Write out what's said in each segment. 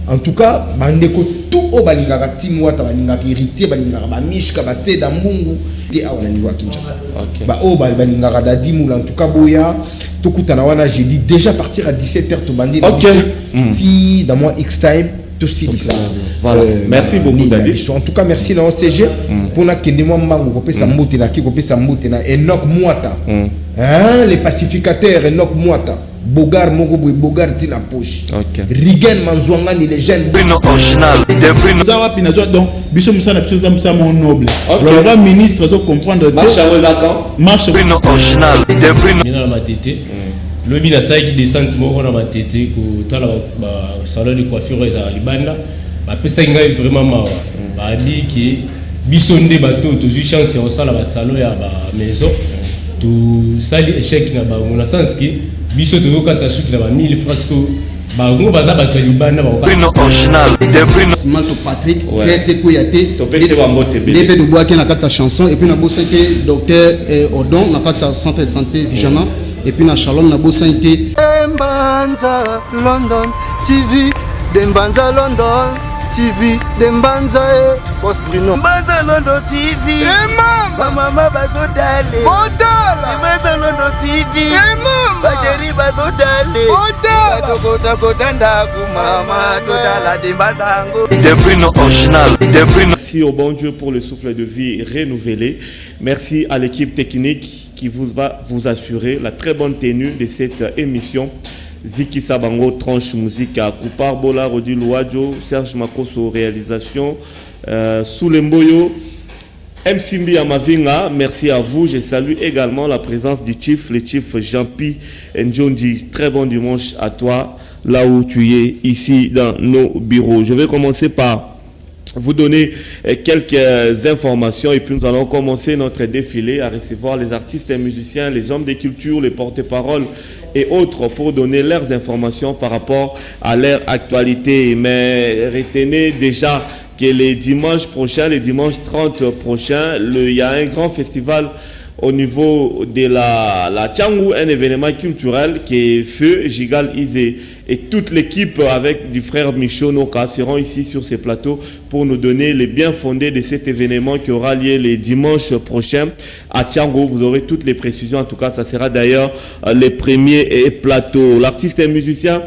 En tout cas, bandeko tout au balingaka timwata balingaka héritier balingaka ba mishka ba seda mbungu te awa na niveau à Kinshasa. Ba o balingaka dadi moula en tout cas boya to kutana wana j'ai dit déjà partir à 17h to bandi. Si dans moi X time tout si ça. Voilà. Merci beaucoup Dadi. En tout cas merci na OCG pour na kende moi mbango ko pesa mbote na ki ko pesa mbote na Enoch Mwata. Hein les pacificateurs Enoch Mwata. Bogar moko boy Bogar tina poche. Rigen manzwanga ni les jeunes Bruno original de Bruno Zawa pinazo donc biso musana biso mon noble. Alors va ministre zo comprendre marche à Wezaka. Marche Bruno original de Bruno na matete. Le bina ça qui descend moko na matete ko tala ba salon de coiffure za libanda. Ba pesa ngai vraiment mawa. Ba di ki biso nde bato to ju chance au sala ba salon ya ba maison. To sali échec na ba on a sens ki biso to kata suki na ba 1000 francs ko ba ngo baza bato libanda ba Bruno original de Bruno Simanto Patrick Kretse Kouyate to pese ba mbote be Lebe de Boaké na kata chanson et puis na boseke docteur Odon na kata centre de santé Vigilant et puis na Shalom na boseke Dembanza London TV Dembanza London TV Dembanza Boss Bruno Dembanza London TV Mama bazo dale Dembanza London TV Ba chéri bazo dale Kota kota ndaku mama todala Dembanza ngo de Bruno original de Bruno. Merci au bon Dieu pour le souffle de vie renouvelé. Merci à l'équipe technique qui va vous assurer la très bonne tenue de cette émission. Ziki Sabango, tranche musique à Koupar Bola, Rodi Louadjo, Serge Makoso, réalisation, Soulemboyo, Msimbi Amavinga, merci à vous. Je salue également la présence du chief, le chief Jean-Pi Njondi. Très bon dimanche à toi, là où tu es, ici dans nos bureaux. Je vais commencer par vous donner quelques informations et puis nous allons commencer notre défilé à recevoir les artistes et musiciens, les hommes de culture, les porte-paroles et autres pour donner leurs informations par rapport à leur actualité. Mais retenez déjà que les dimanches prochains, les dimanches 30 prochains, il y a un grand festival au niveau de la Tchangou, un événement culturel qui est Feu Gigal Izé. Et toute l'équipe avec du frère Michaud Noka seront ici sur ces plateaux pour nous donner les bien fondés de cet événement qui aura lieu les dimanches prochains à Tchangou. Vous aurez toutes les précisions. En tout cas, ça sera d'ailleurs les premiers plateaux. L'artiste et musicien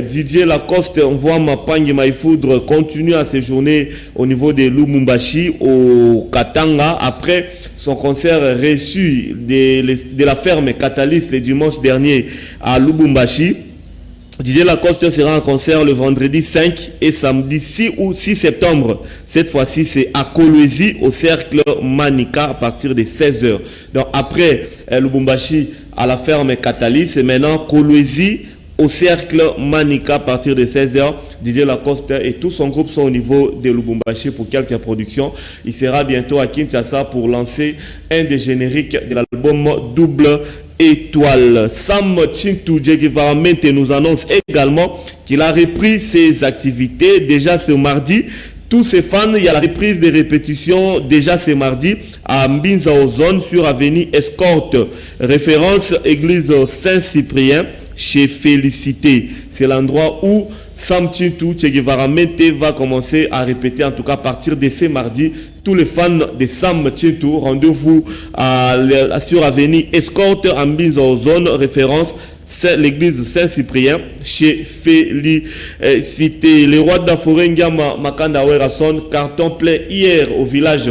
Didier Lacoste, on voit Mapangi Maïfoudre continue à séjourner au niveau de Lumumbashi au Katanga après son concert reçu de la ferme Catalyst le dimanche dernier à Lubumbashi. Didier Lacoste sera en concert le vendredi 5 et samedi 6 septembre. Cette fois-ci, c'est à Kolwezi au cercle Manika à partir de 16h. Donc après Lubumbashi à la ferme Catalyst, c'est maintenant Kolwezi au cercle Manika à partir de 16h. Didier Lacoste et tout son groupe sont au niveau de Lubumbashi pour quelques productions. Il sera bientôt à Kinshasa pour lancer un des génériques de l'album Double Étoile. Sam Chintu Djegivaramente nous annonce également qu'il a repris ses activités déjà ce mardi. Tous ses fans, il y a la reprise des répétitions déjà ce mardi à Mbinza Ozone sur avenue Escorte. Référence église Saint-Cyprien chez Félicité. C'est l'endroit où Sam Chintu Djegivaramente va commencer à répéter, en tout cas à partir de ce mardi. Tous les fans de Sam Chintu, rendez-vous sur avenue Escorte en Mbinza Ozone, référence l'église Saint-Cyprien chez Félicité. Les rois de la forêt Ngama Makanda Werason, carton plein hier au village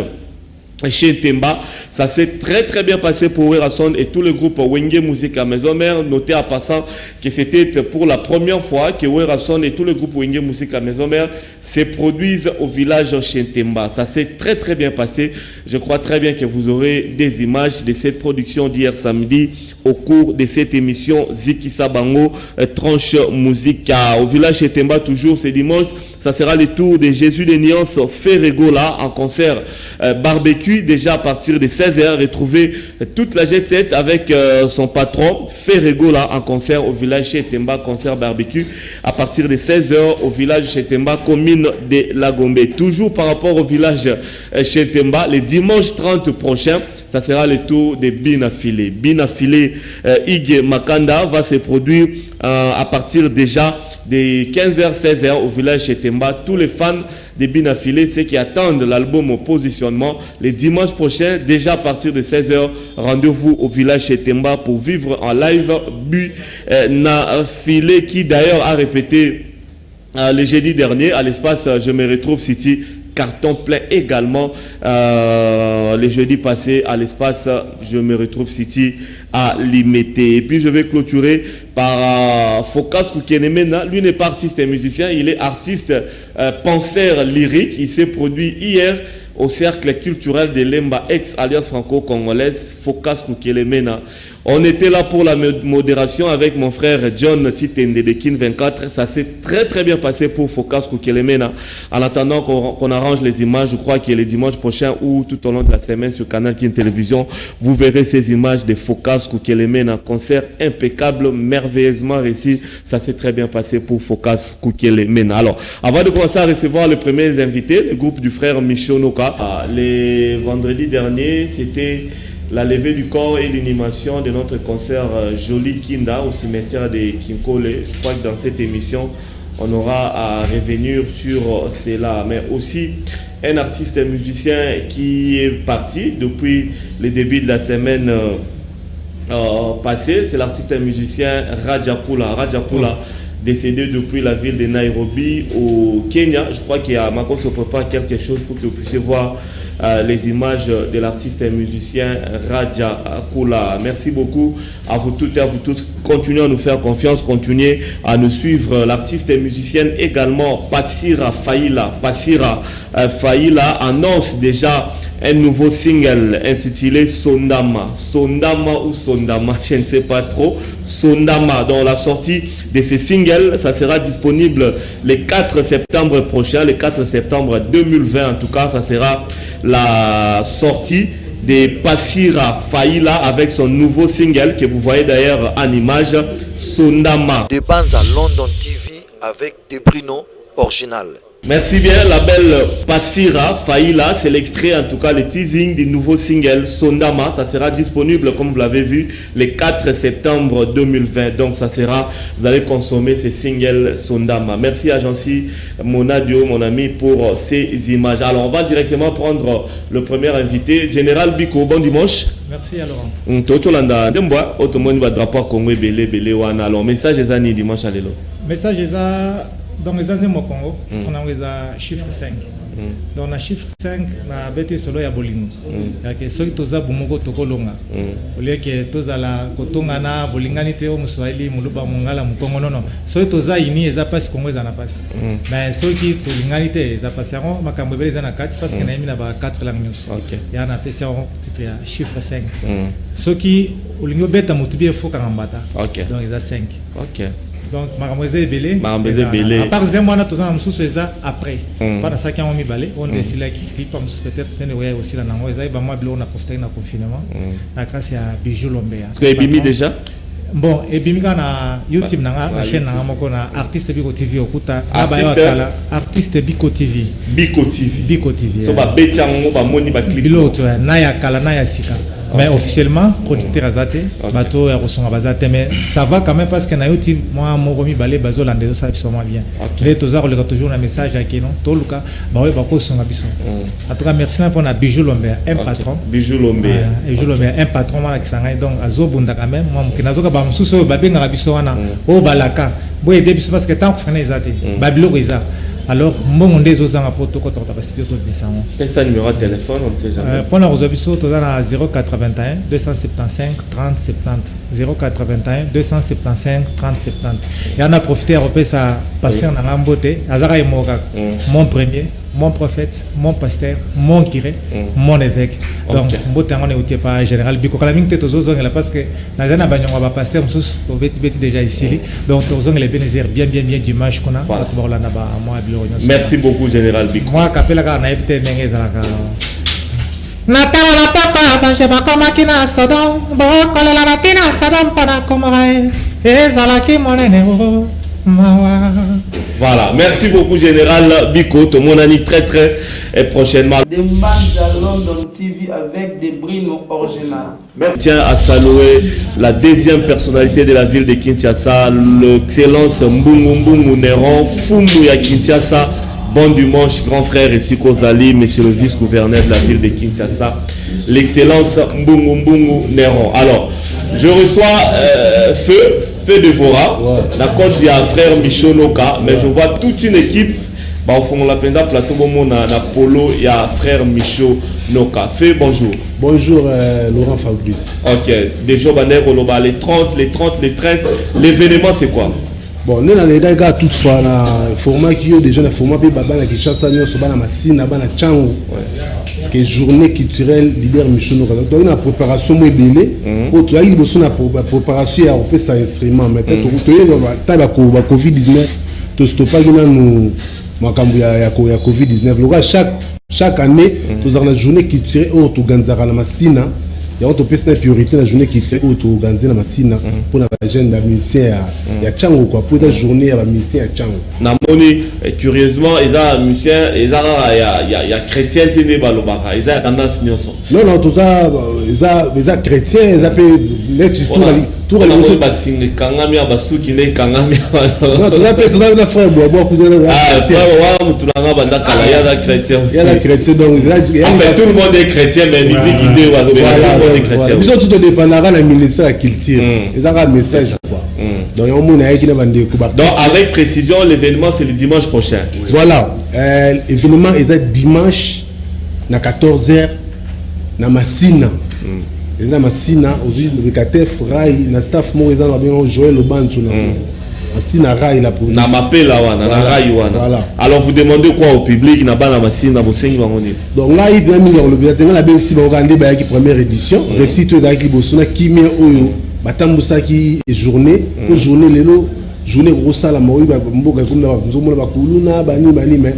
chez Temba. Ça s'est très très bien passé pour Werason et tout le groupe Wenge Musique à Maison Mère. Notez en passant que c'était pour la première fois que Werason et tout le groupe Wenge Musique à Maison Mère se produisent au village chez Temba. Ça s'est très très bien passé. Je crois très bien que vous aurez des images de cette production d'hier samedi au cours de cette émission Ziki Sabango tranche musique au village chez Temba. Toujours ce dimanche, ça sera le tour de Jésus de Nuance Ferregola en concert barbecue déjà à partir de 16h. Retrouver toute la jet set avec son patron Ferregola en concert au village chez Temba, concert barbecue à partir de 16h au village chez Temba, commune de Lagombe. Toujours par rapport au village chez Temba, le dimanche 30 prochain, ça sera le tour de Binafilé. Binafilé Ige Makanda va se produire à partir déjà de 15h, 16h au village Chetemba. Tous les fans de Binafilé, ceux qui attendent l'album au positionnement, les dimanches prochains, déjà à partir de 16h, rendez-vous au village Chetemba pour vivre en live Binafilé, qui d'ailleurs a répété le jeudi dernier à l'espace Je me retrouve City, carton plein également le jeudi passé à l'espace Je me retrouve City à Limité. Et puis je vais clôturer par Focas Koukenemena. Lui n'est pas artiste et musicien, il est artiste penseur lyrique. Il s'est produit hier au cercle culturel de Lemba, ex-alliance franco-congolaise. Focas Koukenemena. On était là pour la modération avec mon frère John Titende de Kin 24. Ça s'est très très bien passé pour Focas Koukelemena. En attendant qu'on arrange les images, je crois que le dimanche prochain ou tout au long de la semaine sur Canal Kin Télévision, vous verrez ces images de Focas Koukelemena. Concert impeccable, merveilleusement réussi. Ça s'est très bien passé pour Focas Koukelemena. Alors, avant de commencer à recevoir les premiers invités, le groupe du frère Michonoka, les vendredis derniers, c'était la levée du corps et l'inhumation de notre concert Joli Kinda au cimetière de Kinkole. Je crois que dans cette émission, on aura à revenir sur cela. Mais aussi un artiste et musicien qui est parti depuis le début de la semaine passée. C'est l'artiste et musicien Rajakula. Rajakula, décédé depuis la ville de Nairobi au Kenya. Je crois qu'il y a Mako se prépare quelque chose pour que vous puissiez voir les images de l'artiste et musicien Rajakula. Merci beaucoup à vous toutes et à vous tous. Continuez à nous faire confiance, continuez à nous suivre. L'artiste et musicienne également, Passira Faïla. Passira Faïla annonce déjà un nouveau single intitulé Sondama. Sondama ou Sondama, je ne sais pas trop. Sondama. Donc la sortie de ce single, ça sera disponible le 4 septembre prochain, le 4 septembre 2020 en tout cas. Ça sera la sortie de Passira Faïla avec son nouveau single que vous voyez d'ailleurs en image, Sondama. De Banza London TV avec des Bruno original. Merci bien, la belle Passira Faïla, c'est l'extrait en tout cas, le teasing du nouveau single Sondama. Ça sera disponible comme vous l'avez vu le 4 septembre 2020. Donc ça sera, vous allez consommer ce single Sondama. Merci à Jancy Monadio, mon ami, pour ces images. Alors on va directement prendre le premier invité, Général Biko. Bon dimanche. Merci alors. Tocholanda, demboa, automoni va drapeau Congo belé wana. Alors message ezani dimanche à l'élo. Message eza donc les années au Congo, on a un chiffre 5. Donc, le chiffre 5, on a bêté solo ya bolingo. Que ceux qui toza bumoko tokolonga. Au lieu que toza la kotongana bolingani te o muswahili muluba mungala mukongo non non. Ceux qui toza ini eza passe Congo eza na passe. Mais ceux qui tolingani te eza passe yango makambo bele eza na 4 parce que na yemi na ba 4 langues nyonso. Ya na pesa titre ya chiffre 5. Ceux qui olingo beta mutubi efo kangambata. Donc eza 5. OK. Donc, Maramouze Belé. À part les mois, nous avons après. Pendant ça, on a mis balé, on décide qui peut-être aussi la Namoise, on a profité d'un confinement. Grâce à Bijou Lombea. Est-ce que Ebimi déjà? Bon, Ebimi na YouTube, na chaîne, na artiste Biko TV, okuta. Artiste Biko TV. Biko TV. Biko TV. So ba betiango ba moni ba clip. Bilo to na ya kala na ya sika. Mais officiellement, producteur Azate, bateau et Rosson Bazate, mais ça va quand même parce que Naïoti, moi, mon remis balé, bazo l'andézo, ça absolument bien. Les tosards, on toujours un message à qui non, tout le cas, bah oui, bako son abisson. En tout cas, merci pour la Bijou Lombea, un patron. Bijou Lombea. Bijou Lombea, un patron, moi, qui s'en donc, Azo Bunda quand même, moi, qui n'a pas bah, sous babé n'a abisson, oh, balaka, bon, et début, parce que tant que Fane Zate, Babilo Riza. Alors, moi, on est aux ans protocole de studio de Bissau. Et ça, numéro de téléphone, on ne sait jamais. Pour la résolution, tu as 081 275 30 70. 081 275 30 70. Il y en a profité à repérer ça, pasteur dans l'amboté, Azara et Moga, mon premier, mon prophète, mon pasteur, mon curé, mon évêque. Donc, on n'est pas général. Biko, la minute aux autres, parce que dans un abagnon, on va pasteur, on va déjà ici. Donc, aux les bénéficiaires bien d'image qu'on a. Merci beaucoup, Général Biko. Moi, Capella, on a été Natala la papa, banjeba koma kina sodom, bokole la latina sodom para komae, ezala ki monene o mawa. Voilà, merci beaucoup Général Biko, tout mon ami très et prochainement. Dembanza London TV avec des Brino original. Tiens à saluer la deuxième personnalité de la ville de Kinshasa, l'excellence Mbungu Mbungu Néron, Fumu ya Kinshasa. Bon dimanche, grand frère et Sikozali, monsieur le vice-gouverneur de la ville de Kinshasa, l'excellence Mbungu Mbungu Néron. Alors, je reçois Feu Devora, la côte du frère Michonoka, mais je vois toute une équipe. Au fond, la penda plateau na polo, il y a frère Michonoka. Feu, bonjour. Bonjour Laurent Fabrice. Ok, déjà les 30, l'événement c'est quoi? Bon, nous avons les gars toutefois, le format qui est déjà le format de Baba qui chasse à nous, sur la Massine, la Tchango, qui est journée culturelle leader Michonoka. Donc, il y a une préparation moins belle. Il y a une préparation à repérer cet instrument. Maintenant, tu as le Covid-19, tu as pas nous Covid-19. Chaque année, tu as une journée culturelle où tu as la Massine. Il y a une priorité la journée qui est organisée dans la Massina pour la jeune musicien à Tchango quoi pour la journée à la musicien à Tchango. Namoni curieusement ils ont musicien ils ont il y a chrétien tene balobaka ils ont tendance nyoso. Non tout ça ils ont chrétien ils appellent les tout les choses basine kangami abasuki ne kangami. Non tout ça frère bois coup de ah frère wa mutulanga banda kala ya la chrétien. Il y a la chrétien donc en fait tout le monde est chrétien mais musique idée wa ils ont tout dépendra la ministère à culture ils ont un message quoi donc avec précision l'événement c'est le dimanche prochain. Voilà l'événement est dimanche à 14h na Massina na Massina aussi le KTF Rai na staff mo ils ont bien Joël Obancho na Massina Rai la police na mapela wana na Rai wana. Alors vous demandez quoi au public na bana Massina bosengi bangoni donc là il bien mis le biatena la bien si ba rendre ba ki première édition récite da ki bosona kimia oyo batambusa ki journée pour journée lelo journée grosala maoyi ba mboka comme na nzomona ba kuluna bani mais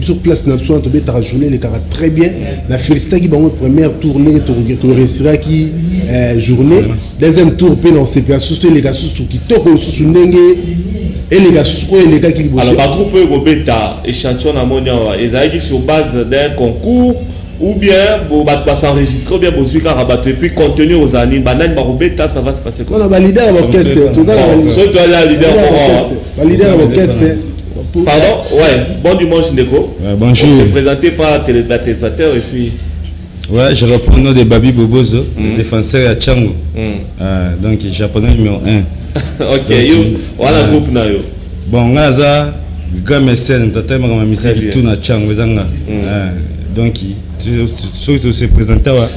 sur place na soin tomber ta journée les caractères très bien la félicité qui bango première tournée to réussira qui journée deuxième tour pe dans CPA sous les gars sous qui toko sous ndenge et les gars sous les gars qui alors ba groupe Robeta échantillon na monia ezaki sur base d'un concours ou bien bon va s'enregistrer ou bien bon suika rabattre et puis contenir aux années banane ba Robeta ça va se passer quoi on a leader orchestre tout dans leader orchestre. Pardon, ouais, bon dimanche Ndeko. Bonjour. On s'est présenté par la téléspectateur et puis. Ouais, je reprends le nom de Babi Bobozo, défenseur à Tchango. Donc japonais numéro 1. Ok, yo, voilà le groupe na yo. Bon, ngaza grand mécène, tata ma musique tout na Tchango zanga. Donc surtout se présenter wa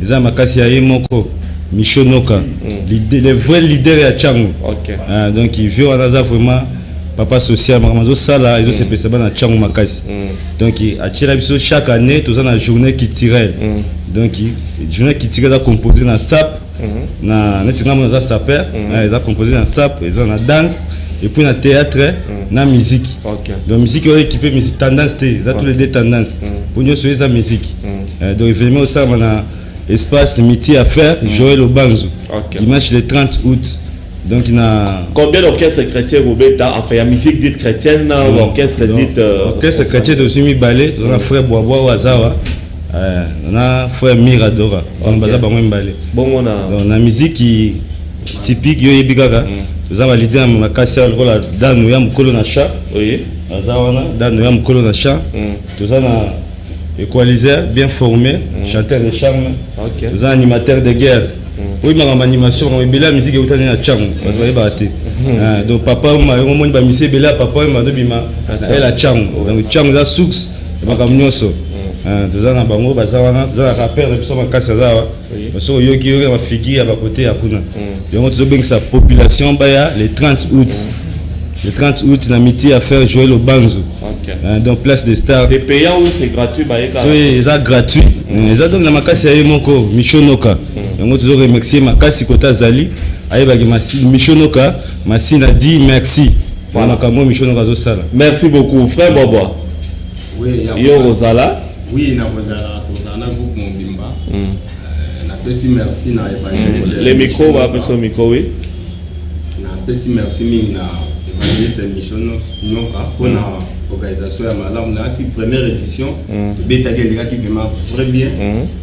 za makasi ya Moko Michonoka, le vrai leader à Tchango. OK. Donc il veut anaza vraiment papa social mamazo sala ils se pesa na Tchango makasi. Donc à Tchela biso chaque année tous na journée culturelle. Donc journée culturelle a composé na sap na netinga na saper, ils a composé na sap, ils ont na danse et puis na théâtre, na musique. Donc musique est équipée musique tendance ça tous les deux tendances. Pour nous sur la musique. Donc événement ça na espace métier à faire Joël Obanzo. Dimanche le 30 août. Donc il a combien d'orchestres chrétiens Robeta enfin la musique dite chrétienne ou orchestre dite orchestre chrétien de Sumi Ballet on a frère Boabo Wazawa on a frère Miradora on baza bango Ballet bon on a musique qui typique yo yebikaka nous avons l'idée na makasi lokola dano ya mukolo na chat oui azawana dano ya mukolo na chat nous avons équaliseur bien formé chanteur de charme nous avons animateur de guerre. Oui, ma animation, on est la musique est autant à Tchango. Donc papa, on m'a dit musique bela papa, m'a dit bima, elle a Tchango. Donc Tchango a soux, ma camionso. Deux ans à Bango, bazawana, deux ans à rappel, depuis son casse zawa. Parce que yoki yoki ma figure à ma côté à Kuna. Donc on dit que sa population baya le 30 août. Le 30 août, l'amitié à faire Joël Obanzo. Donc place des stars. C'est payant ou c'est gratuit? Oui, c'est gratuit. Ils ont donc la makasi à Moko Michonoka. Donc toujours remercier makasi Kota Zali. Aïe Michonoka, Massine a dit merci. Voilà comment Michonoka zo sala. Merci beaucoup, frère Bobo. Oui, yo Rosala. Oui, na Rosala, Rosala groupe Mombimba. Na pesi merci na évangéliste. Les micros va passer au micro oui. Na pesi merci mingi na Evangeliste Michel Noka pour la organisation de Malam. C'est la première édition. Beta qui est vraiment très bien.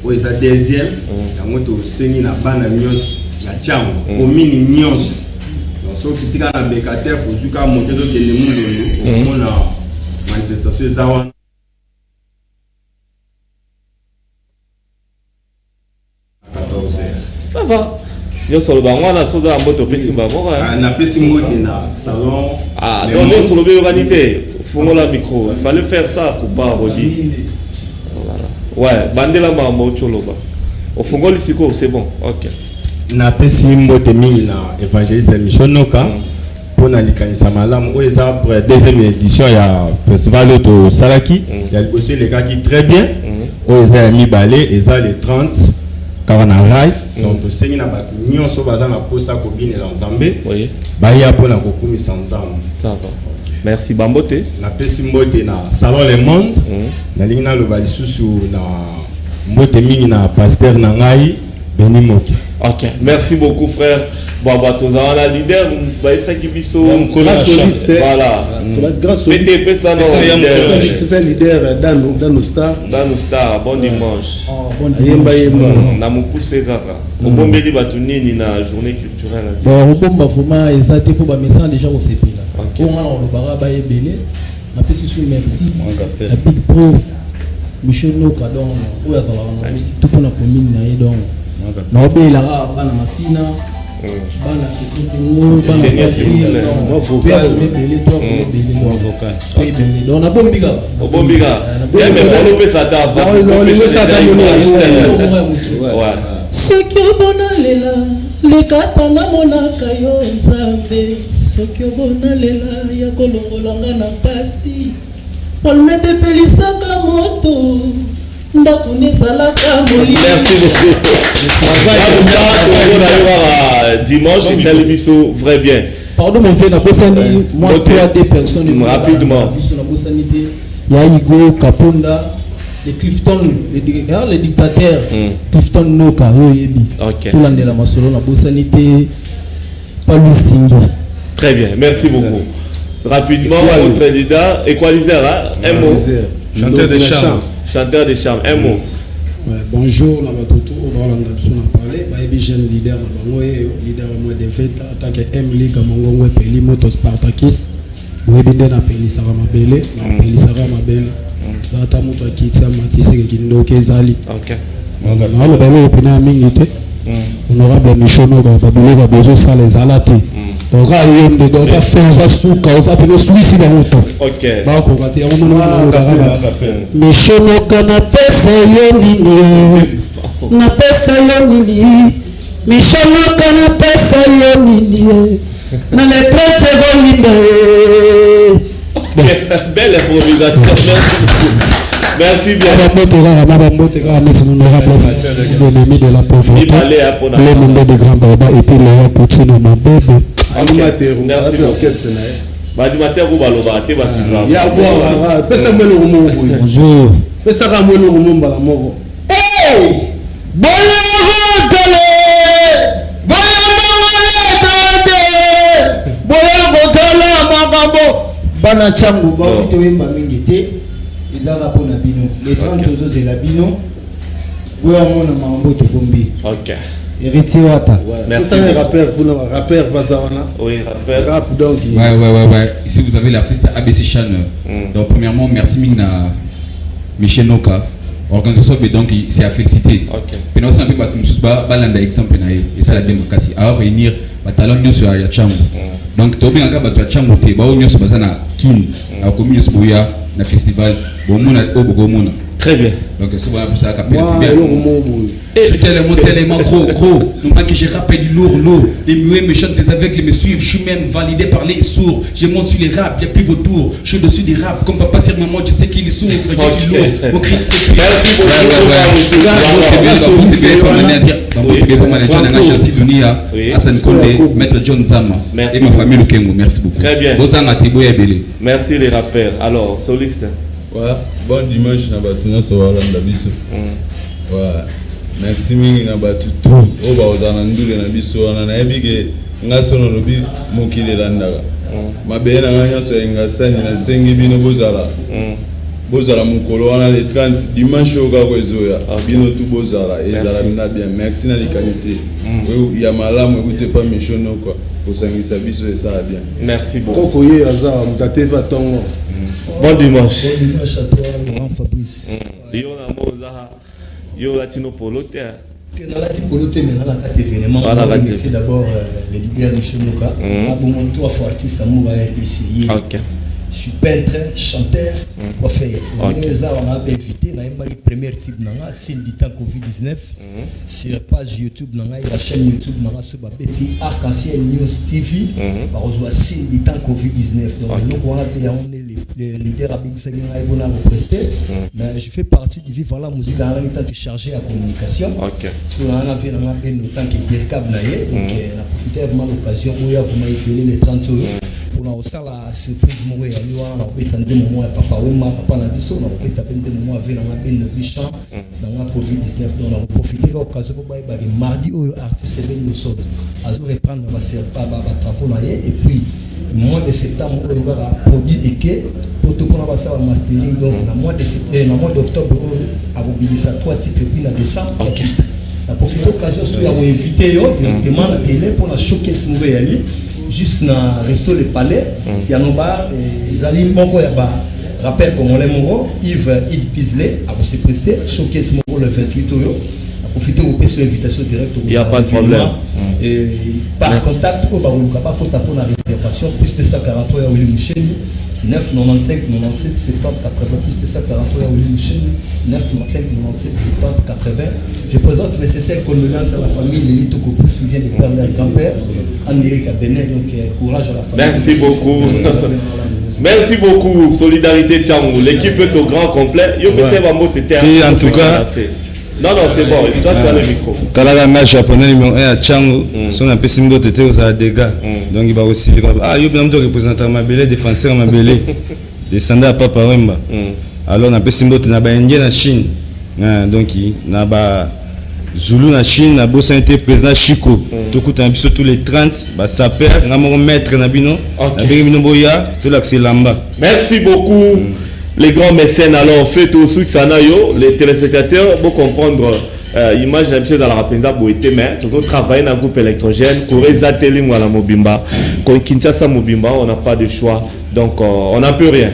Pour la deuxième, il y a un seni na bana nyos ya chango commune nyos. Donc so kitika na bekater faut juka monter donc les monde on a manifestation zawa. Ça va. Yo solo ba ngwana so da mboto pesi ba mo na pesi mbote na salon. Ah donc yo solo be organité fongo la micro il fallait faire ça pour pas rodi. Ouais bandela ma mo cholo ba au fongo lisiko c'est bon. OK. Na pesi mbote mingi na Evangeliste Michel Noka pour na likanisa malamu o eza pour deuxième édition ya festival de Salaki. Il y a aussi les gars qui très bien. O eza mi balé eza le 30 Karanarai, donc c'est na batu nyonso baza na posa ko binela nzambe. Oui. Ba ya pona ko kumisa nzambe. Ça va. Merci Bambote. Na pesi mbote na Salon Le Monde. Na lingina lo ba lisusu na mbote mingi na pasteur na ngai Beni Moki. OK. Merci beaucoup frère. Baba toza la leader ba isa kibiso soliste. Voilà. Grâce au leader dans nos stars. Dans nos stars. Bon dimanche. Yemba na mukuse kaka. Obombeli batu nini na journée culturelle. Bon obomba vraiment ezate pour ba message déjà au CP là. On a le bara ba ebele. Ma pesi sou merci. La Big Pro Michel Noka donc oya sala tout pour na commune na donc. Na obela bana masina. Bana kitoko bana safi donc pia ebele toi avocat. Donc na bombiga. Bombiga. Mais faut le ça ta. Soki obona lela lekata na monaka yo nzambe soki obona lela ya kolongolanga na pasi polmete pelisaka moto ndako nesalaka molimo. Dimanche c'est l'émission vrai bien. Pardon mon frère na bosani moi 3 personnes rapidement. Na bosani te ya Igo Kaponda les Clifton les dictateurs Clifton Noka yebi. OK. Tout l'andela masolo na bosanité pas lui stingi. Très bien, merci beaucoup. Rapidement notre leader équaliseur un mot. Chanteur des charmes. Chanteur des charmes un mot. Bonjour na batoto obalanda biso na parler ba ebi jeune leader na bango leader moi de fête en tant que M League mongongo peli moto Spartakis webi nde na peli sara mabele na peli sara mabele bata moto akitia matise ke ndoke ezali. OK. Na le balo opina mingi te. Honorable Michel Noka babilo ba bezo ça les alate. Donc ayem de dans ça fait ça souka ça peut suicide en auto. OK. Ba ko kati ya mono na Michel Noka na pesa yo nini. Na pesa yo nini. Michel Noka na pesa yo nini. Na le 30 secondes. Belle improvisation. Merci bien. L'ennemi de la pauvreté, le monde de grand baba et puis le continue mon bébé. Animateur, merci beaucoup. Animateur ou baloba te ba fizra. Ya boa, pesa mwele rumo boy. Bonjour. Pesa ka mwele rumo mbala moko. Hey! Bola gotele! Bola mangale tande! Bola gotala makambo! Bana changu ba wito yemba mingi te. Izaka pona bino. Les 30 autres c'est la bino. Boya mona mambo to bombi. OK. Héritier Wata. Merci. C'est un rappeur pour le rappeur Bazawana. Oui, rappeur. Rap donc. Ouais. Ici vous avez l'artiste ABC Chan. Donc premièrement merci Mina Michel Noka. Organisation donc c'est à féliciter. OK. Pendant ça un peu balanda exemple na et ça la démocratie. À réunir batalon nyonso ya chambo. Donc to bien nga bato ya chambo te ba nyonso bazana kin na commune Soboya na festival bomona obogomona. Très bien. Donc c'est bon pour ça qu'appelle c'est bien. Je suis tellement gros. Donc que j'ai rappelé du lourd. Les muets me chantent les aveugles me suivent. Je suis même validé par les sourds. Je monte sur les raps, il n'y a plus vos tours. Je suis dessus des raps. Comme papa sur maman, je sais qu'il est sourd. Je suis lourd. Mon cri. Maître John Zama et ma famille Lukengo. Merci beaucoup. Très bien. Merci les rappeurs. Alors, soliste. Ouais, bon dimanche na batu na so walanda biso. Ouais. Merci mingi na batu tout. O ba ozana ndule na biso na ebige ngaso no lobi mokile landaka. mabeye na nga nyonso elinga sani nasengi bino bozala mokolo wana le 30 dimanche oyo kaka ezoya bino tu bozala ezala mina bien merci na likanisi ya malamu ekuti epa mission okwa kosangisa biso esala bien merci beaucoup koko ye aza mutateva tongo bon dimanche à toi Laurent Fabrice yo na moza yo latino polo te dans la typologie mais dans la carte événement c'est d'abord le leader Michel Noka bon toi fort artiste à Mouba RBC OK. Je suis peintre, chanteur, coiffeur. On a invité dans la première type c'est du temps Covid-19 sur la page YouTube la chaîne YouTube sur Betty Arc-en-Ciel News TV on voit c'est du temps Covid-19 donc nous on est les leaders à Big Sagin on a presté mais je fais partie du vivre la musique en tant que chargé à communication parce qu'on a fait dans tant que directeur donc on a profité vraiment l'occasion où il y a vraiment épelé les 30 euros pour ça la surprise moi ya liwa na opeta nzemo moi papa wema papa na biso na opeta nzemo moi avec na ben no bichon dans la Covid-19 donc on a profité de l'occasion pour ba mardi au artiste ben no so azo reprendre ma travaux na et puis mois de septembre on va produit et que pour tout qu'on va ça mastering donc na mois de septembre na mois d'octobre a mobilisé 3 titres puis na décembre la profité de l'occasion sur ya invité yo demande à télé pour la showcase moi ya li juste na resto le palais ya no bar ils allaient moko ya ba rappel congolais moko Yves Bisley a se prester showcase moko le 28 euro a profiter au PSO invitation directe il y a pas de problème et par contact au barouka pas pour taper la réservation plus de 140 euros Willy Moucheni 995 97 70 80 plus de 140 euros Willy Moucheni 995 97 70 80 je présente mes sincères condoléances à la famille Lelito Kopus qui vient de perdre leur grand-père André Benet donc courage à la famille. Merci beaucoup. Merci beaucoup Solidarité Tchangou l'équipe est au grand complet yo pese ba moto te en tout cas non c'est bon toi tu as le micro talaka nga japonais numéro 1 à Tchangou son apesi mbote te aux dégâts donc il va aussi yo bien mto représenter Mabele défenseur Mabele descendant à Papa Wemba alors na apesi mbote na ba indien na Chine donc na ba Zulu na Chine na bossa été président Chico tokuta biso tous les 30 ba saper na mon maître na bino na bino boya to l'axelamba. Merci beaucoup les grands mécènes alors faites au sucre sanayo les téléspectateurs pour comprendre image d'un monsieur dans la rapenza boité mais tout travailler dans groupe électrogène Koreza Teling wala Mobimba Kinshasa Mobimba on n'a pas de choix donc on n'a plus rien.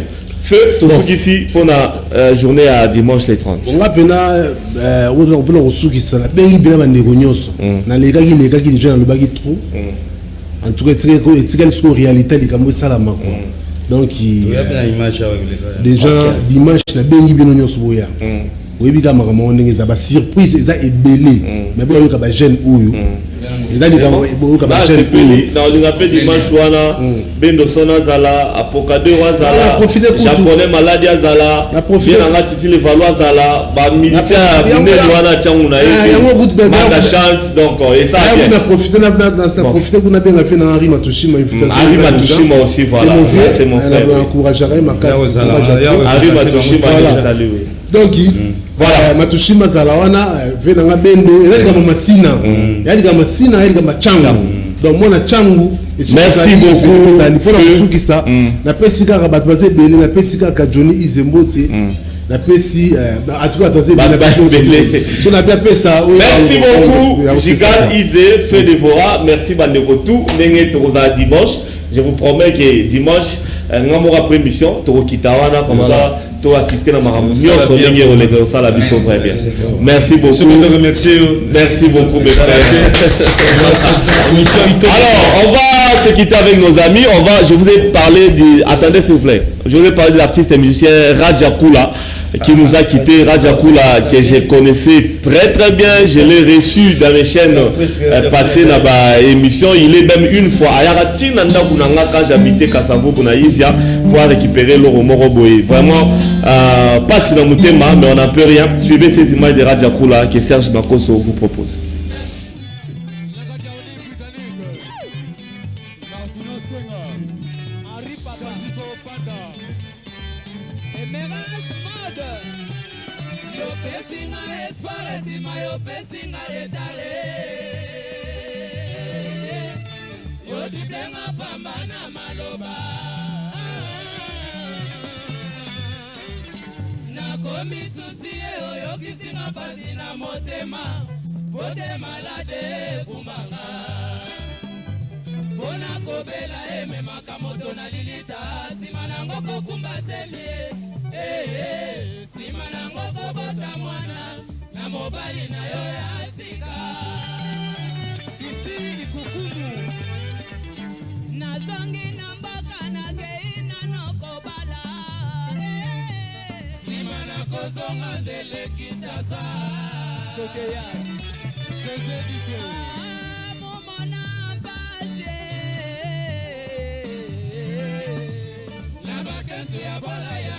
Feu, tout ce qui ici pour la journée à dimanche les 30. On va peine on peut reçu qui ça ben bien ba ndegonyos na les gars qui déjà dans le bagi trop en tout cas c'est sur réalité les kambo ça la mako donc il y a bien image avec les gars déjà dimanche na bengi bien nyos boya oui bi kama kama on ngeza ba surprise eza ebelé mais bien ka ba jeune oyo eza ni kama ka ba jeune oyo dans le rappel dimanche wana bendo sona zala apokade wazala japonais maladie zala bien nga titi le valois zala ba militaire bineli wana changu na yé manda chante donc et ça bien on a profité na profité qu'on a bien fait dans Henri Matushima invitation Henri Matushima aussi voilà c'est mon frère on encouragerait Makasi Henri Matushima salut donc voilà Matushima zalawana ve na bendo eza kama masina yani kama masina yani kama changu donc moi na changu merci beaucoup ça ni pour la ça na pesi kaka bato baze belé na pesi kaka Johnny Izembote na pesi en tout cas attention je n'a pas fait ça merci beaucoup Gigal Izé fait Devora merci bandeko tout ndenge toza dimanche je vous promets que dimanche ngamo après mission to kitawana comme ça to assister na marambo nyonso ndenge o lego ça la biso vrai bien merci beaucoup merci beaucoup mes frères alors on va se quitter avec nos amis je vous ai parlé attendez s'il vous plaît je vous ai parlé de l'artiste et musicien Radja Kula qui nous a quitté. Radja Kula que je connaissais très bien, je l'ai reçu dans mes chaînes passées dans ma émission. Il est même une fois à Yarati Nanda Kunanga quand j'habitais Kassavo Kunaïzia pour récupérer l'Oro Moroboé. Vraiment pas si dans mon thème mais on n'en peut rien. Suivez ces images de Radja Kula que Serge Makoso vous propose. Yo odiblenga pamba na maloba nakomi susi oyo kisinga pasi na motema pode malade kumanga pona kobela ememaka moto na lilita sima nango kokumba semie sima nango kobota mwana na mobali na yo ya sika sisi ikukumu nazongi na mboka na kei nanokobala sima na kozonga ndele Kinshasa kokeya José Diso momona mpase la bakentu ya bola ya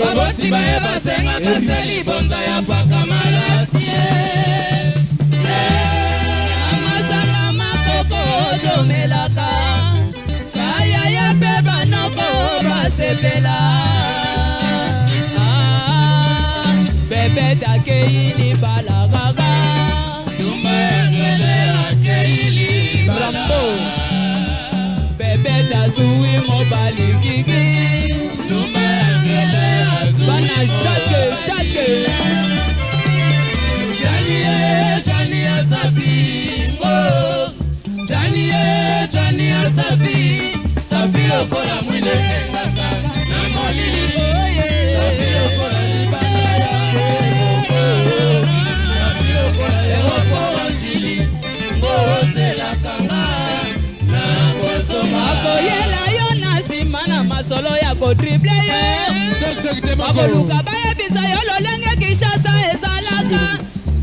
baboti baye basenga kaseli bonza ya paka malasie amasanga makoko ojomelaka kaya ya pe banoko basepela bebe takeini balagaga dumengele akeili balambo bebe tazui mobali gigi bana shake Janie Safi oh Janie Safi lokola mwine ngaka na molili Safi lokola libala Safi lokola eropo njili ngoze la kanga na kosoma koyela yo nasima na masolo ya kodrible yo bakoluka bayebisa yo lolenge Kinshasa ezalaka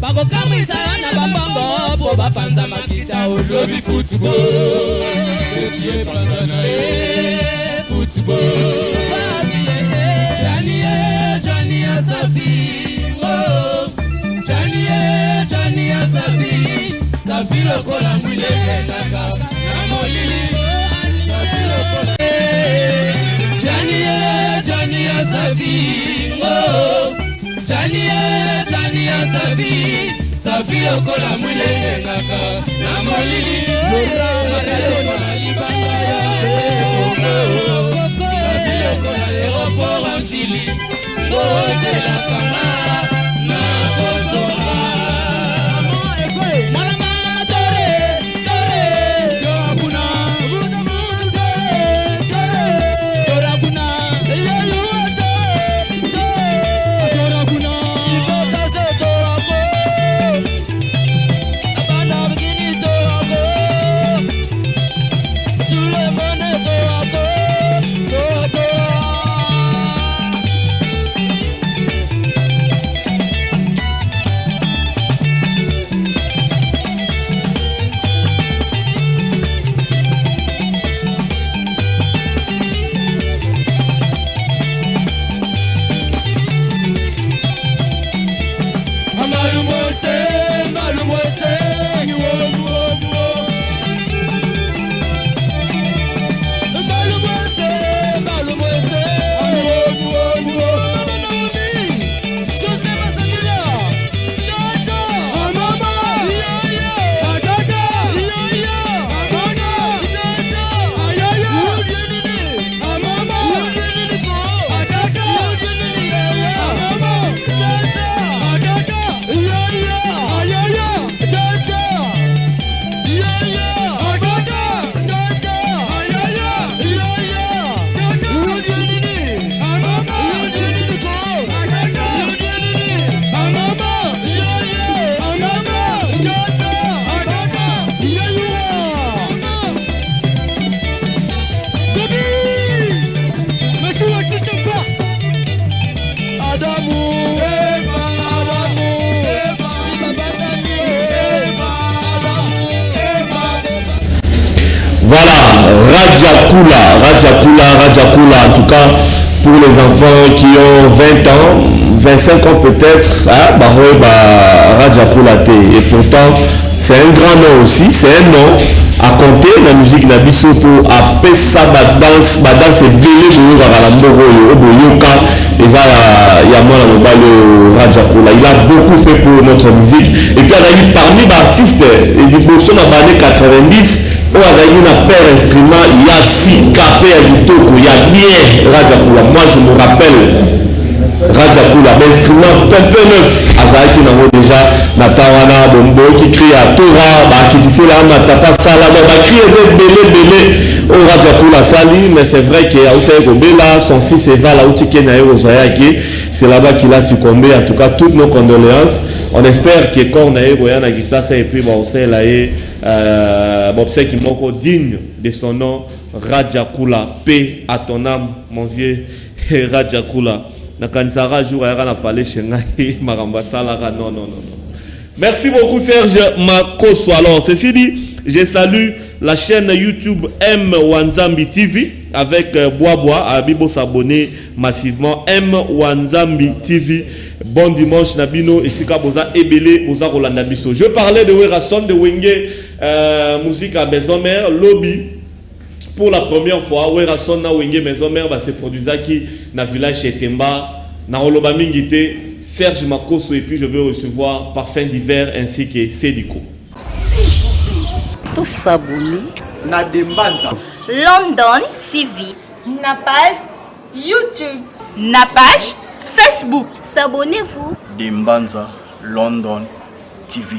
bakokamwisa yo na bambongo po bapanza makita olobi football etie panzana football Janie Safi oh Janie Safi lokola mwile kendaka na molili Safi lokola Janie Safi oh Janie Safi lokola mwile ngaka na molili Safi lokola libanga Safi lokola aéroport Njili ngoze la kanga na kozonga mama tore kuna Adamu, Eva, Adamu, Eva, Eva, Radjakula, en tout cas pour les enfants qui ont 20 ans, 25 ans peut-être, Radjakula. Et pourtant, c'est un grand nom aussi, c'est un nom à compter la musique Nabiso pour appeler ça danse vélé Radjakula. Il a beaucoup fait pour notre musique. Et puis parmi les artistes du Bosso dans les années 90, on a eu un père instrument, il y a si capé à Yutoko, il y a bien Radjakula. Moi je me rappelle Radjakula, l'instrument un peu neuf. Azaki n'a déjà Natawana Bombo qui crie à Torah, qui dit là, Matata Sala, qui crie belé, au Radjakula Sali, mais c'est vrai qu'il y a Bela, son fils Eva, là où c'est là-bas qu'il a succombé. En tout cas, toutes nos condoléances. On espère que quand on a eu Goyana Gisasa et puis bon, c'est là c'est qui est digne de son nom, Radjakula. Paix à ton âme, mon vieux Radjakula. Non. Merci beaucoup Serge Makoso. Alors, ceci dit, je salue la chaîne YouTube M Wanzambi TV avec Bois, Abibo s'abonner massivement. M Wanzambi TV. Bon dimanche Nabino et Sika Boza Ebele Boza Rolanda Biso. Je parlais de Werason de Wenge musique à Maison Mère Lobby. Pour la première fois, Werason na Wenge Maison Mère va se produire qui na village chez Temba na Oloba Mingite Serge Makoso et puis je vais recevoir Parfum d'hiver ainsi que Sediko. Tout s'abonner na Dembanza London TV na page YouTube na page Facebook. S'abonnez-vous. Dembanza London TV.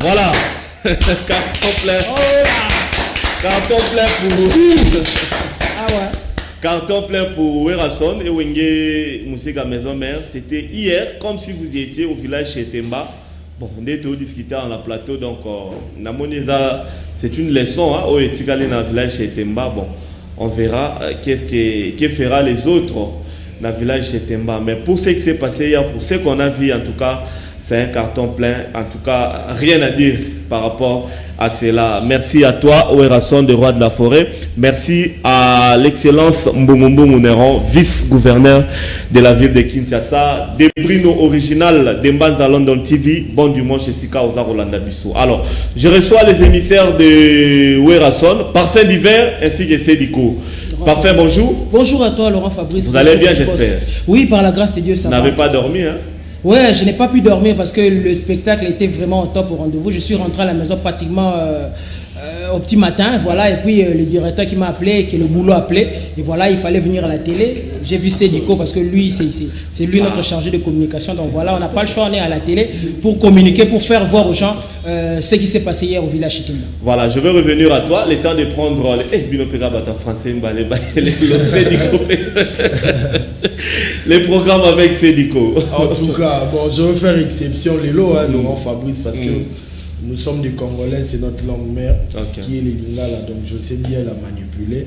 Voilà. Carton plein. Carton plein pour Carton plein pour Werason et Wenge Moussika Maison Mère. C'était hier, comme si vous étiez au village chez Temba. Bon, on était au discuter dans la plateau, donc c'est une leçon au Etikali dans le village chez Temba. Bon, on verra que fera les autres dans le village chez Temba. Mais pour ce qui s'est passé hier, pour ce qu'on a vu, en tout cas, c'est un carton plein. En tout cas, rien à dire par rapport à cela. Merci à toi, Werason de Roi de la Forêt. Merci à l'excellence Mbongombo Mouneron, vice-gouverneur de la ville de Kinshasa. Des Brino original d'Embanza London TV. Bon dimanche, Sika Oza Rolanda Bissou. Alors, je reçois les émissaires de Werason, Parfum d'hiver ainsi que Sédico. Parfait, bonjour. Bonjour à toi, Laurent Fabrice. Vous allez bien, j'espère. Oui, par la grâce de Dieu, ça va. Vous n'avez pas dormi, hein? Ouais, je n'ai pas pu dormir parce que le spectacle était vraiment au top au rendez-vous. Je suis rentré à la maison pratiquement au petit matin, voilà, et puis le directeur qui m'a appelé, qui est le boulot appelé, et voilà, il fallait venir à la télé. J'ai vu Sédico parce que lui, c'est lui notre chargé de communication. Donc voilà, on n'a pas le choix, on est à la télé pour communiquer, pour faire voir aux gens ce qui s'est passé hier au village Chitimba. Voilà, je vais revenir à toi, le temps de prendre les programmes avec Sédico. En tout cas, bon, je veux faire exception, Lélo, hein, Laurent Fabrice, parce que nous sommes des Congolais, c'est notre langue mère, qui est les Lingala, donc je sais bien la manipuler.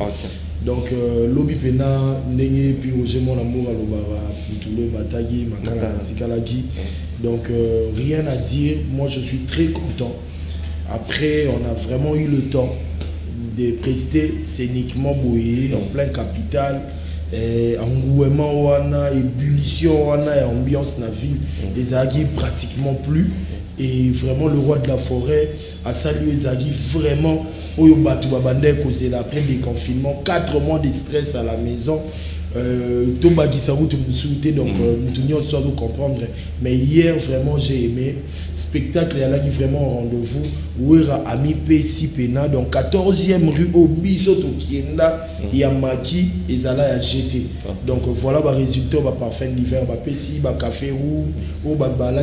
Donc, Lobi Pena, Nenge, puis Roger Mon Amour, Alobara, Poutoule, Batagi, Makala, Tikalaki. Donc, rien à dire, moi je suis très content. Après, on a vraiment eu le temps de prester scéniquement Boye, en plein capital. Engouement wana, ébullition wana, et ambiance na ville, les agis pratiquement plus. Et vraiment le Roi de la Forêt a salué les agis vraiment. Après le déconfinement, 4 mois de stress à la maison. Donc nous sommes comprendre. Mais hier vraiment j'ai aimé spectacle, il y a là qui vraiment un rendez-vous où il a ami P6 Pena, donc 14e rue au Bisoto Kienda, il y a Maki et Zala a jeté. Donc voilà le résultat, parfum d'hiver, P6, café roux,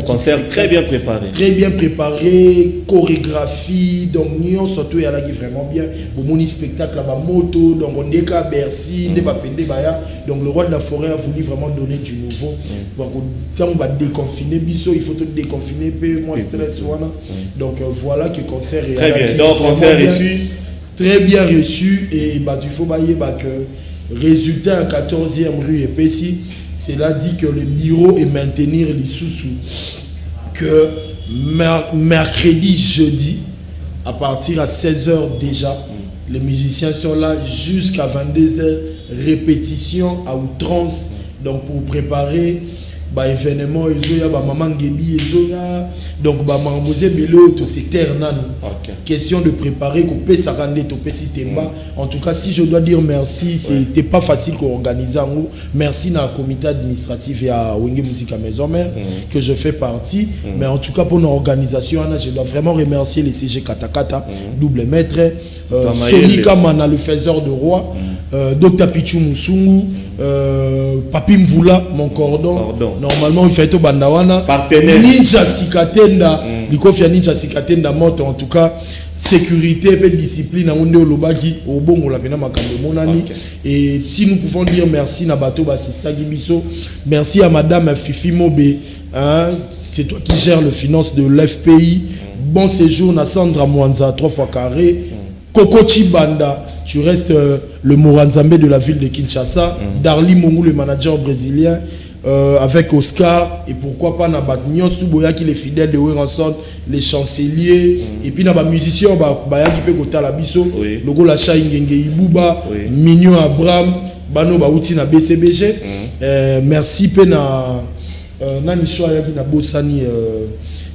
concert très bien préparé. Très bien préparé, chorégraphie, donc nous surtout il y a là qui vraiment bien. Bon spectacle là moto, donc on est qu'à Bercy, donc le Roi de la Forêt a voulu vraiment donner du nouveau. Quand on va déconfiner, il faut tout déconfiner, moins stress. Donc voilà que le concert est très bien. Donc concert reçu. Très bien reçu. Et il faut que résultat à 14e rue et Pessi, cela dit que le bureau est maintenir les sous-sous. Que mercredi, jeudi, à partir à 16h déjà. Les musiciens sont là jusqu'à 22h, répétition à outrance. Donc pour préparer événement, maman Ngebi, donc c'est ternan. Question de préparer en tout cas, si je dois dire merci, c'était pas facile qu'on organise. Merci à la comité administratif et à Wenge Musica Maison Mère que je fais partie. Mais en tout cas pour l'organisation, je dois vraiment remercier les CG Katakata, double maître, Sonika Mana, le faiseur de roi, Dr Pichu Musungu, Papi Mvula, mon cordon. Normalement, il fait au Bandawana. Partenaire. Ninja Sikatenda. Likofia Ninja Sikatenda moto. En tout cas, sécurité et discipline. On est au Lobaki. Au bon, on l'a pena makambo monani. Et si nous pouvons dire merci à Bato Bassista Gibiso. Merci à Madame Fifi Mobé. C'est toi qui gères le finance de l'FPI. Bon séjour à Sandra Mwanza, 3 fois carré. Coco Chibanda, tu restes le Moranzambe de la ville de Kinshasa. Darly Mongou, le manager brésilien, avec Oscar. Et pourquoi pas Nabat Nyons, Touboyaki, les fidèles de Weranson, les chanceliers. Et puis Nabat musicien, Bayaki Pekota Labiso, Logo Lacha Ingenge Ibuba, Mignon Abraham, Bano Baouti na BCBG. Merci Pena Nani Soayaki na Bossani.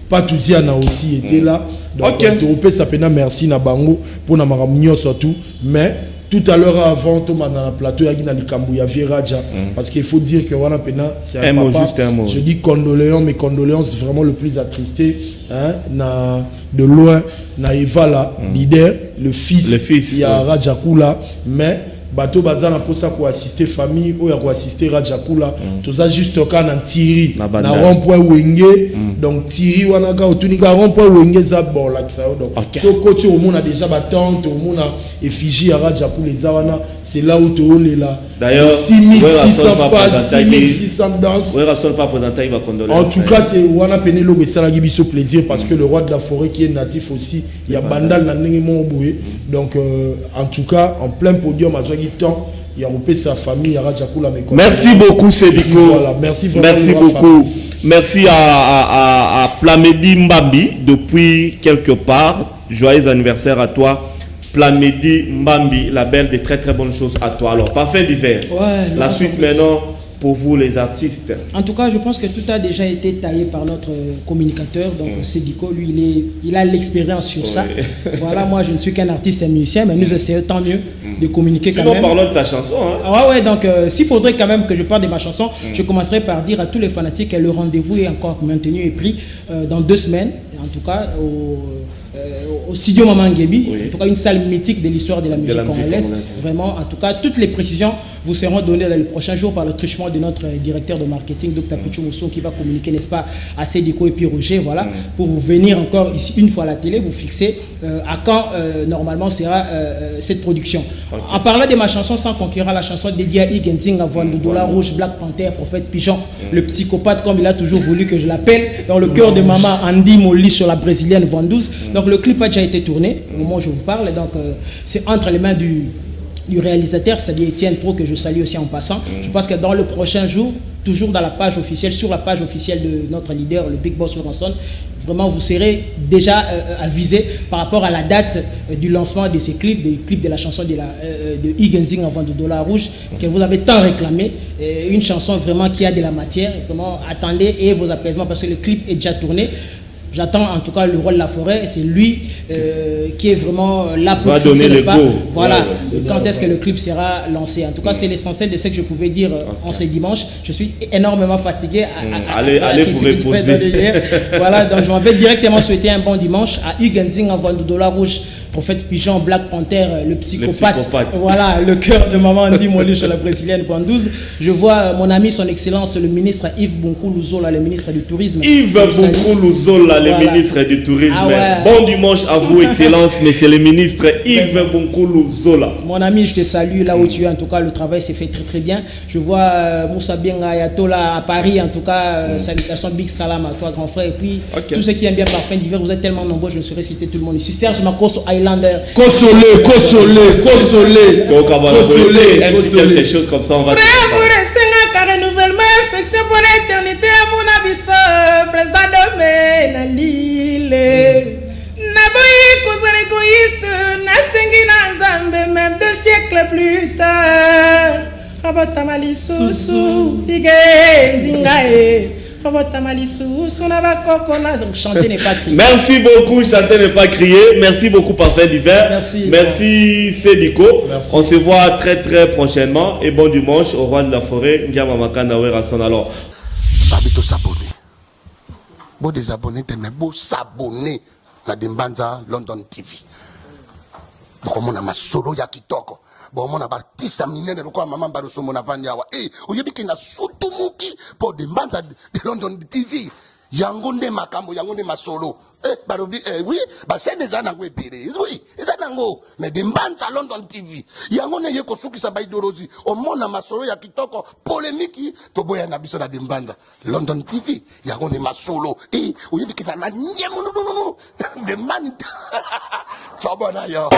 Patouziana aussi été là. Donc, ça merci na bango pour na maramnyo surtout. Mais tout à l'heure avant, tout dans le plateau, il y a Likambu, il y a Raja. Parce qu'il faut dire que Wana Pena, c'est un papa. Juste un mot. Je dis condoléances, mais condoléances vraiment le plus attristé. De loin, na Evala, leader, le fils. Il y a Raja Kula. Mais bateau bazana pour ça quoi assister famille ou quoi assister Rajakula tout ça juste quand en Thierry na rond-point Wenge donc Thierry wanaga otunika rond-point Wenge za bon là ça donc so côté au monde a déjà batante au monde a effigie à Rajakula zawana c'est là où tu es là d'ailleurs 6600 phases 6600 danses en tout cas c'est wana penelo que ça la gibiso plaisir parce que le roi de la forêt qui est natif aussi il y a Bandal na Nengemo Boué donc en tout cas en plein podium à temps il y a sa famille merci beaucoup Cédico voilà, merci beaucoup merci à Plamedi Mbambi depuis quelque part joyeux anniversaire à toi Plamedi Mbambi la belle des très très bonnes choses à toi alors parfait d'hiver la suite maintenant pour vous les artistes. En tout cas, je pense que tout a déjà été taillé par notre communicateur. Donc, Cédico, lui, il a l'expérience sur ça. Voilà, moi, je ne suis qu'un artiste et musicien, mais nous essayons tant mieux de communiquer quand même. Parlons de ta chanson. Ouais, donc, s'il faudrait quand même que je parle de ma chanson, je commencerai par dire à tous les fanatiques que le rendez-vous est encore maintenu et pris dans 2 semaines. En tout cas, au studio Maman Ngebi, en tout cas une salle mythique de l'histoire de la musique congolaise. Vraiment, en tout cas, toutes les précisions vous seront données dans les prochains jours par le truchement de notre directeur de marketing, Dr Pichu Mousso, qui va communiquer, n'est-ce pas, à Cédico et puis Roger, voilà, pour vous venir encore ici une fois à la télé, vous fixer à quand normalement sera cette production. En parlant de ma chanson sans concurrent, la chanson dédiée à Igenzing, avant le dollar rouge, Black Panther, Prophète Pigeon, le psychopathe comme il a toujours voulu que je l'appelle, dans le cœur de maman Andy Molly sur la brésilienne Vandouze. Donc le clip a déjà été tourné au moment où je vous parle, donc c'est entre les mains du réalisateur, c'est-à-dire Etienne Pro, que je salue aussi en passant. Je pense que dans le prochain jour, toujours dans la page officielle, sur la page officielle de notre leader, le Big Boss Ranson, vraiment vous serez déjà avisé par rapport à la date du lancement de ces clips, des clips de la chanson de Igenzing avant de Dollar Rouge, que vous avez tant réclamé. Une chanson vraiment qui a de la matière. Vraiment, attendez et vos apaisements parce que le clip est déjà tourné. J'attends en tout cas le roi de la forêt, c'est lui qui est vraiment là pour donner le go. Voilà, quand est-ce que le clip sera lancé. En tout cas, c'est l'essentiel de ce que je pouvais dire en ce dimanche. Je suis énormément fatigué. Allez vous reposer. Voilà, donc je m'en vais directement souhaiter un bon dimanche à Igenzing avant de Dollar Rouge, Prophète Pigeon, Black Panther, le psychopathe. Voilà, le cœur de maman Andy Molly sur la brésilienne Vandouze. Je vois mon ami, son excellence, le ministre Yves Bonkou Luzola, le ministre du Tourisme. Yves Bonkou Luzola, le ministre du Tourisme. Bon dimanche à vous, excellence, monsieur le ministre Yves Bonkou Luzola. Mon ami, je te salue là où tu es. En tout cas, le travail s'est fait très très bien. Je vois Moussa Benga Ayatola à Paris. En tout cas, salutations, big salam à toi, grand frère. Et puis, tous ceux qui aiment bien Parfum d'hiver, vous êtes tellement nombreux, je ne saurais citer tout le monde ici. Serge Makoso Highlander. Consolé. Donc, on va quelque chose comme ça, on va. C'est un renouvellement, infection pour l'éternité mon abisso président de Menalile Naboye cause l'égoïste nasengi na nzambe même 2 siècles plus tard Abotamali susu ige nzingae Chanter n'est pas crier. Merci beaucoup, chanter n'est pas crier. Merci beaucoup, Parfait Divin. Merci Sédico. On se voit très très prochainement. Et bon dimanche au roi de la forêt. Ndiama Makanda Wera son alors. Babito s'abonner. Bon désabonner, mais beau s'abonner. La Dembanza London TV. Donc on a ma solo ya kitoko. Bon mon artiste minene lokwa mama baruso mona vanyawa oyebi ke na sutumuki pour de Mbanza de London TV yango nde makambo yango nde masolo barobi oui ba c'est déjà nango epere oui eza nango mais de Mbanza London TV yango ne yeko sukisa ba idorozi omona masolo ya kitoko polémique to boya na biso na de Mbanza London TV yango ne masolo oyebi ke na nyemo no de man Chabona yo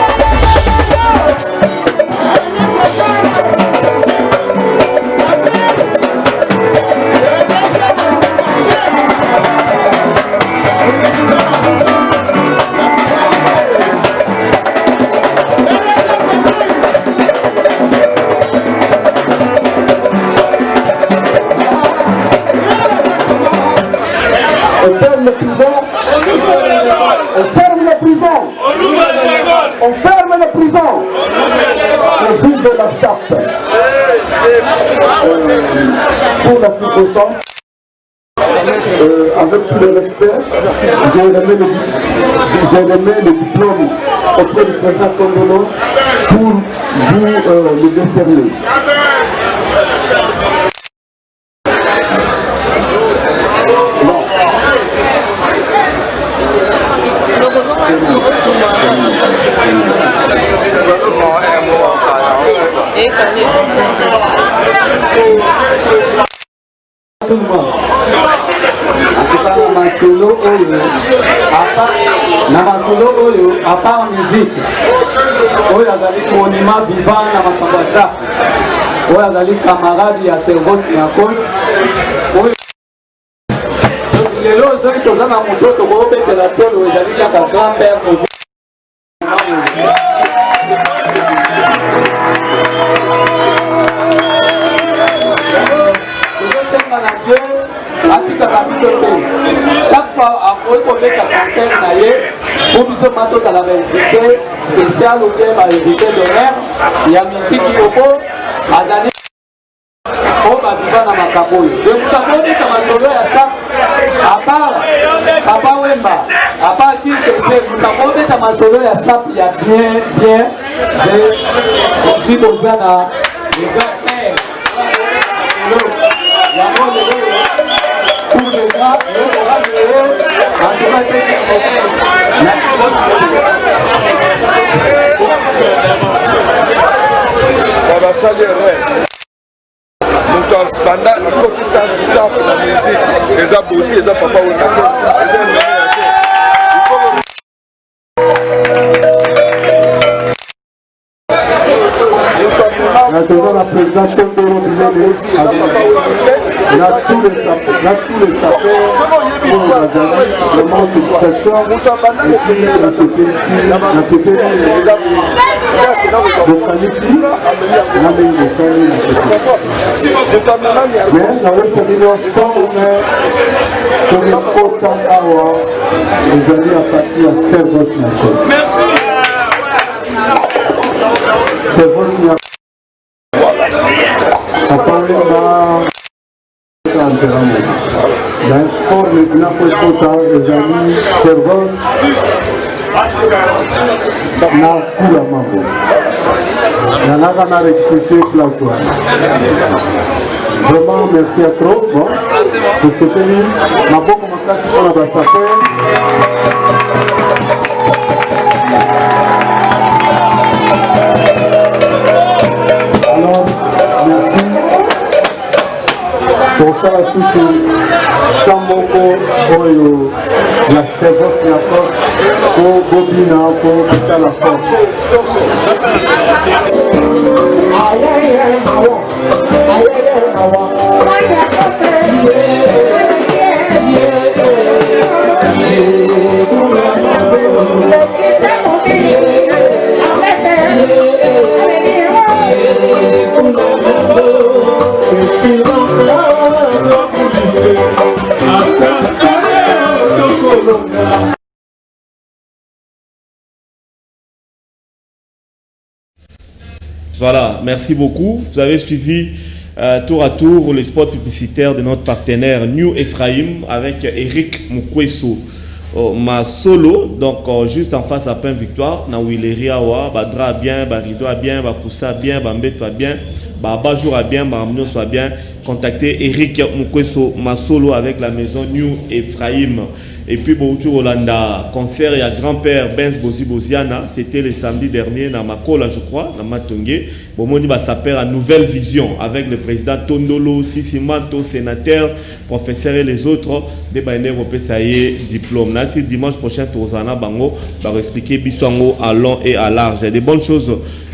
On ferme les prisons. On ferme les prisons. On ferme les prisons. On vide la chape. Pour la circonstance, avec tout le respect, j'ai remis le diplôme auprès du président Sondolo pour vous le décerner. À part musique, il y a des monuments vivants dans ma famille. Il y a des camarades qui ont cerveau qui ont compte. Les gens qui sont dans mon dos, qui ont fait la tôle, ils ont dit à mon grand-père. Chaque fois, après qu'on met la française, pour nous mettre à la vérité spéciale ou bien la vérité d'honneur, il y a une musique qui est au bout, à l'année, on va vivre dans ma caboule. Je vous avons dit que ma solo est ça, à part Papa Wemba, à part qui que c'est, vous avons dit que ma solo est ça, il y a bien, j'ai besoin de les gars, pour les gars, pendant la compétition de la musique, les aboutis, les papa ou maintenant, la présidente de il y a tous les sapeurs pour la vraiment situation et puis la sécurité de qualité la meilleure de salut mais la réunion comme important à voir les amis à partir à service merci service a parlé l'informe n'a pas total les amis serveurs na kula mambo na naka na rectifier plateau vraiment merci à trop bon pour ce tenir na beaucoup makasi pour la basafer alors merci pour ça susu Samboko oyo la service na force pour Bobina pour ça la force aye aye awa Voilà, merci beaucoup. Vous avez suivi tour à tour les spots publicitaires de notre partenaire New Ephraim avec Eric Mukweso. Ma solo, donc juste en face à Pain Victoire, na Willeria wa, Badra bien, Barido bien, Bakoussa bien, Bambeto bien, Babajour bien, Bamno soit bien. Contactez Eric Mukweso, ma solo avec la maison New Ephraim. Et puis Boutou Rolanda, concert et à grand-père Benz Bozi Boziana, c'était le samedi dernier dans Makola, je crois, dans Matongé. Bomoni va s'appeler à Nouvelle Vision avec le président Tondolo, Sissimanto, sénateur, professeur et les autres. Des baïnés européens, ça y est, diplôme. Là, c'est dimanche prochain, Tozana Bango va expliquer Bissango à long et à large. Il y a des bonnes choses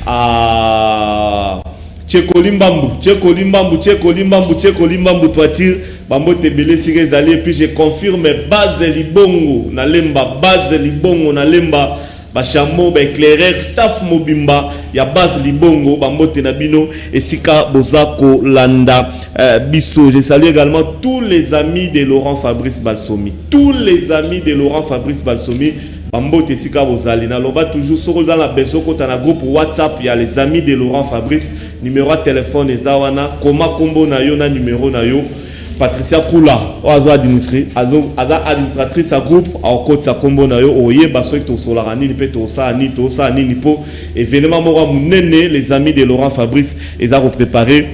à Tchekolimbambu, toiture. Bambo tebele sigez allé, puis je confirme base libongo na lemba, bachambo ba éclaireur staff mobimba ya base libongo bambo tenabino et sika bozako landa biso. Je salue également tous les amis de Laurent Fabrice Balsomi, bambo tesika bozali na loba toujours sur dans la besoin quand on a groupe WhatsApp, il y a les amis de Laurent Fabrice, numéro de téléphone ezawana koma kombo na yo na numéro na yo. Patricia Kula, administratrice à groupe, à côté de sa combo na yo, oye baso to solarani, to sa ni po, événement mora mounene, les amis de Laurent Fabrice, ils ont préparé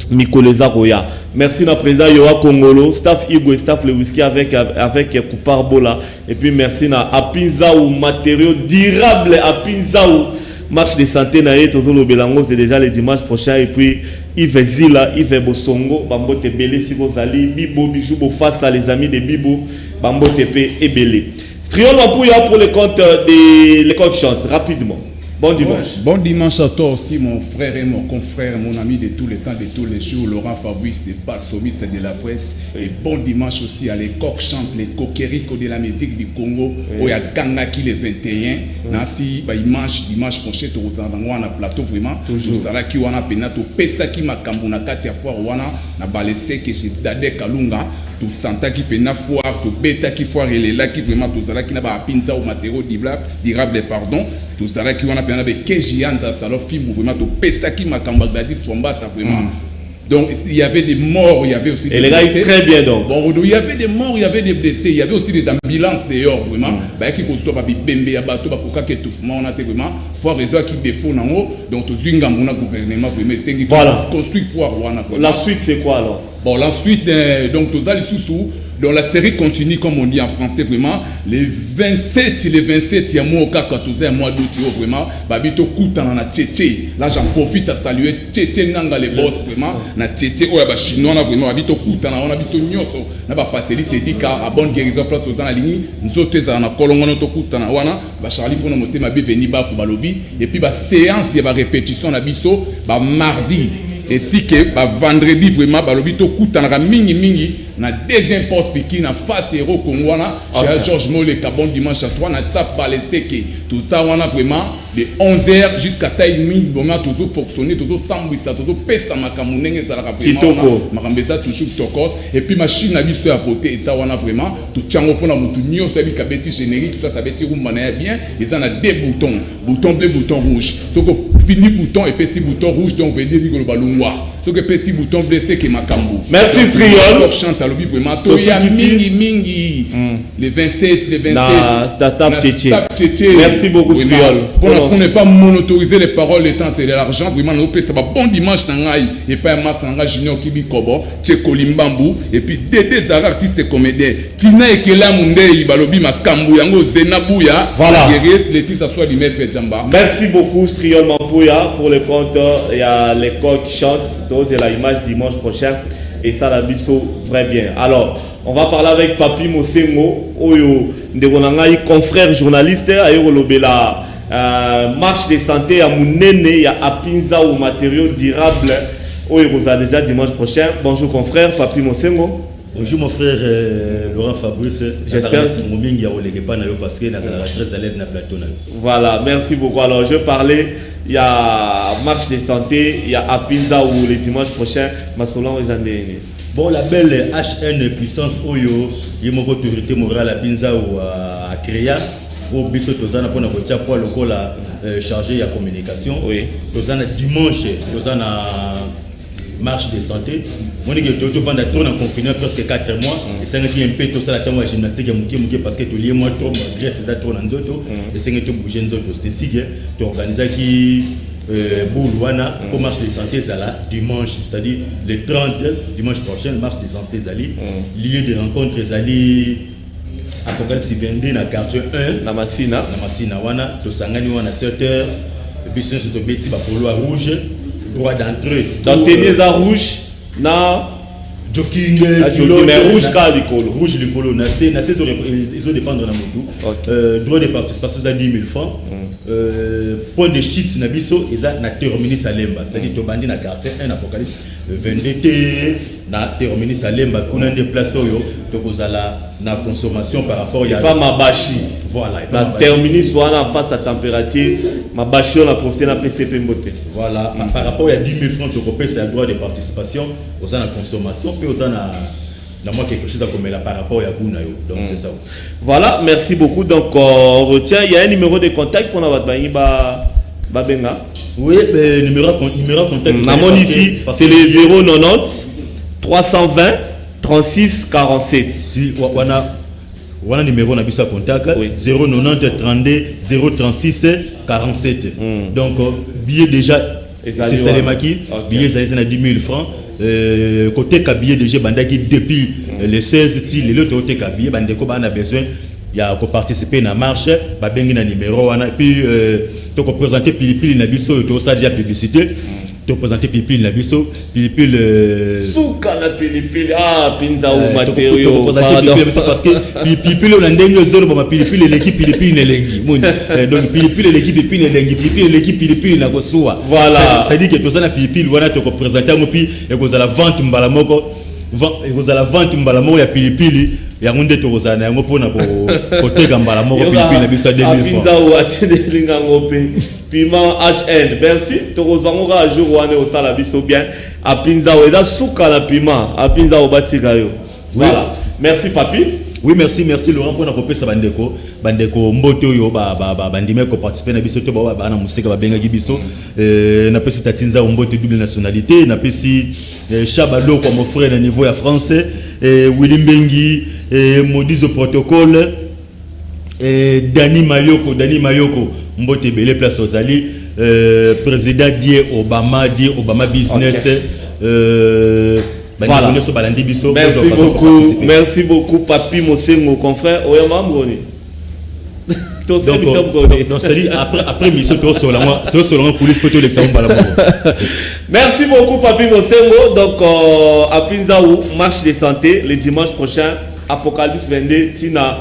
Mikoleza Roya. Merci na président Yoa Kongolo, staff Igo et staff le whisky avec Koupar Bola, et puis merci na Apinzaou, matériaux durables Apinzaou, marche de santé na Tozolo Belango, c'est déjà le dimanche prochain, et puis Yves Zila, Yves Bosongo, Bambo Tebele, Sigozali, Bibo, Bijou, face à les amis de Bibo, Bambo Tepe et Belé. Striol Mapouya pour le compte de l'école chante, rapidement. Bon dimanche. Bon dimanche à toi aussi, mon frère et mon confrère, mon ami de tous les temps, de tous les jours, Laurent Fabrice de Balsomi, c'est de la presse. Et bon dimanche aussi à l'école chante, les coquerico de la musique du Congo, où il y a Gangaki le 21. Nansi, dimanche prochain, tu as un plateau vraiment. Tout ça là qui wana penato, Pesaki Makambuna Katia Foire wana, na balese que chez Dade Kalunga. Tout santa qui pena foire, tout bêta qui foire et les là qui vraiment tout ça là qui n'a pas pinza au matériau durable pardon. Tout ça là qui on a bien avec Kejianda ça leur film vraiment tout pesa qui m'a cambagadi swamba vraiment. Donc il y avait des morts, il y avait aussi des blessés. Et les gars très bien donc. Bon, il y avait des morts, il y avait des blessés, il y avait aussi des ambulances dehors vraiment. Bah qui conçoit ba bembe ya bato ba koka ke touffement on a été vraiment foire réseau qui défaut en haut donc tout zinga mona gouvernement vraiment c'est qui construit foire wana. La suite c'est quoi alors? Bon, la suite, donc, tous les sous-sous, donc la série continue, comme on dit en français, vraiment. Les 27, il y a moi au cas 14 mois d'août, vraiment. Babito Kouta, na Tchétché. Là, j'en profite à saluer Tchétché Nanga, les boss, vraiment. Na Tchétché, oh, la chinois, vraiment. Babito Kouta, on a biso nyoso. Na ba pateli, te dit qu'à bonne guérison, place aux analinis. Nous autres, on a colongo, notre Kouta, na wana. Ba Charlie, pour nous monter, ma bé, veni, ba, pour balobi. Et puis, ba séance, il y a ba répétition, na biso, ba mardi. Ainsi que vendredi vraiment balobito kutanaka mingi na deuxième porte fiki na face héros Congwana chez Georges Molé bon dimanche à 3 na ça balesé que tout ça on a vraiment de 11h jusqu'à taille mingi moment toujours fonctionner toujours sambwisa toujours pesa makamunenge ça la vraiment makambeza toujours tokos et puis machine na biso à voter ça on a vraiment tout tchango pona mutu nyo ça bi kabeti générique ça tabeti rumana bien ils en a deux boutons bouton bleu bouton rouge soko fini bouton et petit bouton rouge donc veut dire que balungwa soko petit bouton bleu c'est que makambu. Merci Striol. Chante alobi vraiment to ya mingi les 27 merci beaucoup Striol. Pour ne pas monotoriser les paroles les temps et l'argent vraiment nous paie ça va bon dimanche nangai et pas masse nanga junior kibi kobo Tchekolimbambu et puis des artistes et comédiens Tina Ekela Mundei balobi makambu yango Zenabuya voilà les ça soit du maître Djamba. Merci beaucoup Striol Mampuya pour le compte il y a les coqs qui chantent c'est la image dimanche prochain et ça la biso très bien. Alors on va parler avec Papi Mosengo oyo ndegonangai confrère journaliste ayo lobela marche de santé à Mounene ya Apinza au matériaux durables Oyo Rosa déjà dimanche prochain. Bonjour confrère, Papi Mosengo. Bonjour mon frère Laurent Fabrice. J'espère parce que très à l'aise dans plateau. Voilà, merci beaucoup. Alors je parlais, il y a marche de santé, il y a Apinza ou le dimanche prochain, Masolan et Zandéné. Bon, la belle HN puissance Oyo, il y a une autorité morale à Pinza ou à Créa. Au biso tozana pour notre poids local chargé la communication. Oui. Tozana dimanche, tozana marche de santé. Moi je vais vendre trop en confinement presque 4 mois. Et c'est un peu tout ça la temps gymnastique parce que tu lié moi trop graisse ça trop dans zoto et c'est un peu bouger zoto c'est si que tu organises qui Boulouana pour marche de santé ça là dimanche, c'est-à-dire le 30 dimanche prochain marche de santé zali lieu de rencontres zali Apocalypse 22 na quartier 1 na Massina wana to sangani wana 7h business to beti ba polo rouge droit d'entrée dans tennis à rouge na jogging mais rouge ka likolo rouge likolo na c'est ils ont dépendre na moto droit de participation à 10 000 francs point de shit na biso eza na terminus Salemba c'est-à-dire to bandi na quartier 1 Apocalypse 22 na terminus Salemba kuna des places oyo to kozala na consommation par rapport ya pas mabashi voilà na terminus wana face à température mabashi on a profité na PCP Mbote voilà par rapport à 10 000 francs to kopesa droit de participation aux na consommation puis aux na moi quelque chose à comme là par rapport à Guna donc c'est ça. Voilà, merci beaucoup. Donc on retient, il y a un numéro de contact pour notre Babenga. Oui, numéro de contact. Namon ici, c'est le 090 320 36 47. Si on numéro na bisa contact 090 32 036 47. Donc billet déjà c'est Salemaki, billet ça c'est 10 000 francs. Côté cabier déjà bandaki depuis le 16 til le côté cabier bandeko ba na besoin ya ko participer na marche ba bengi na numéro wana puis to ko présenter pilipili na biso to ça déjà publicité to présenter pilipili na biso pilipili suka na pilipili pinza ou matériaux parce que pilipili on ndenge zone ba pilipili l'équipe pilipili nelengi donc pilipili l'équipe pilipili nelengi pilipili l'équipe pilipili na ko soa voilà c'est-à-dire que to ça na pilipili wana to ko présenter mo puis et ko za la vente mbala moko vous allez vendre mbala moko ya pilipili ya ngunde to kozana yango pona ko tega mbala moko pilipili na biso 2000 francs pinza ou atende linga ngope piment HN merci to kozango ka jour wana au sala biso bien a pinza ou eza suka la piment a pinza ou batika yo voilà merci papi. Oui, merci Laurent pour nous ça bandeko mbote oyo bandime ko participer na biso to ba na musika ba benga biso na pesi tatinza mbote double nationalité na pesi Chabalo comme mon frère au niveau ya français Willy Mbengi Modizo protocole Dani Mayoko mbote belé place aux alliés président Die Obama business voilà. Merci beaucoup Papi Mosengo confrère Oyama Mbroni. C'est-à-dire après mission toi seulement police pour tout l'examen. Merci beaucoup Papi Mosengo. Donc à Pinzaou marche de santé le dimanche prochain Apocalypse 22 Tina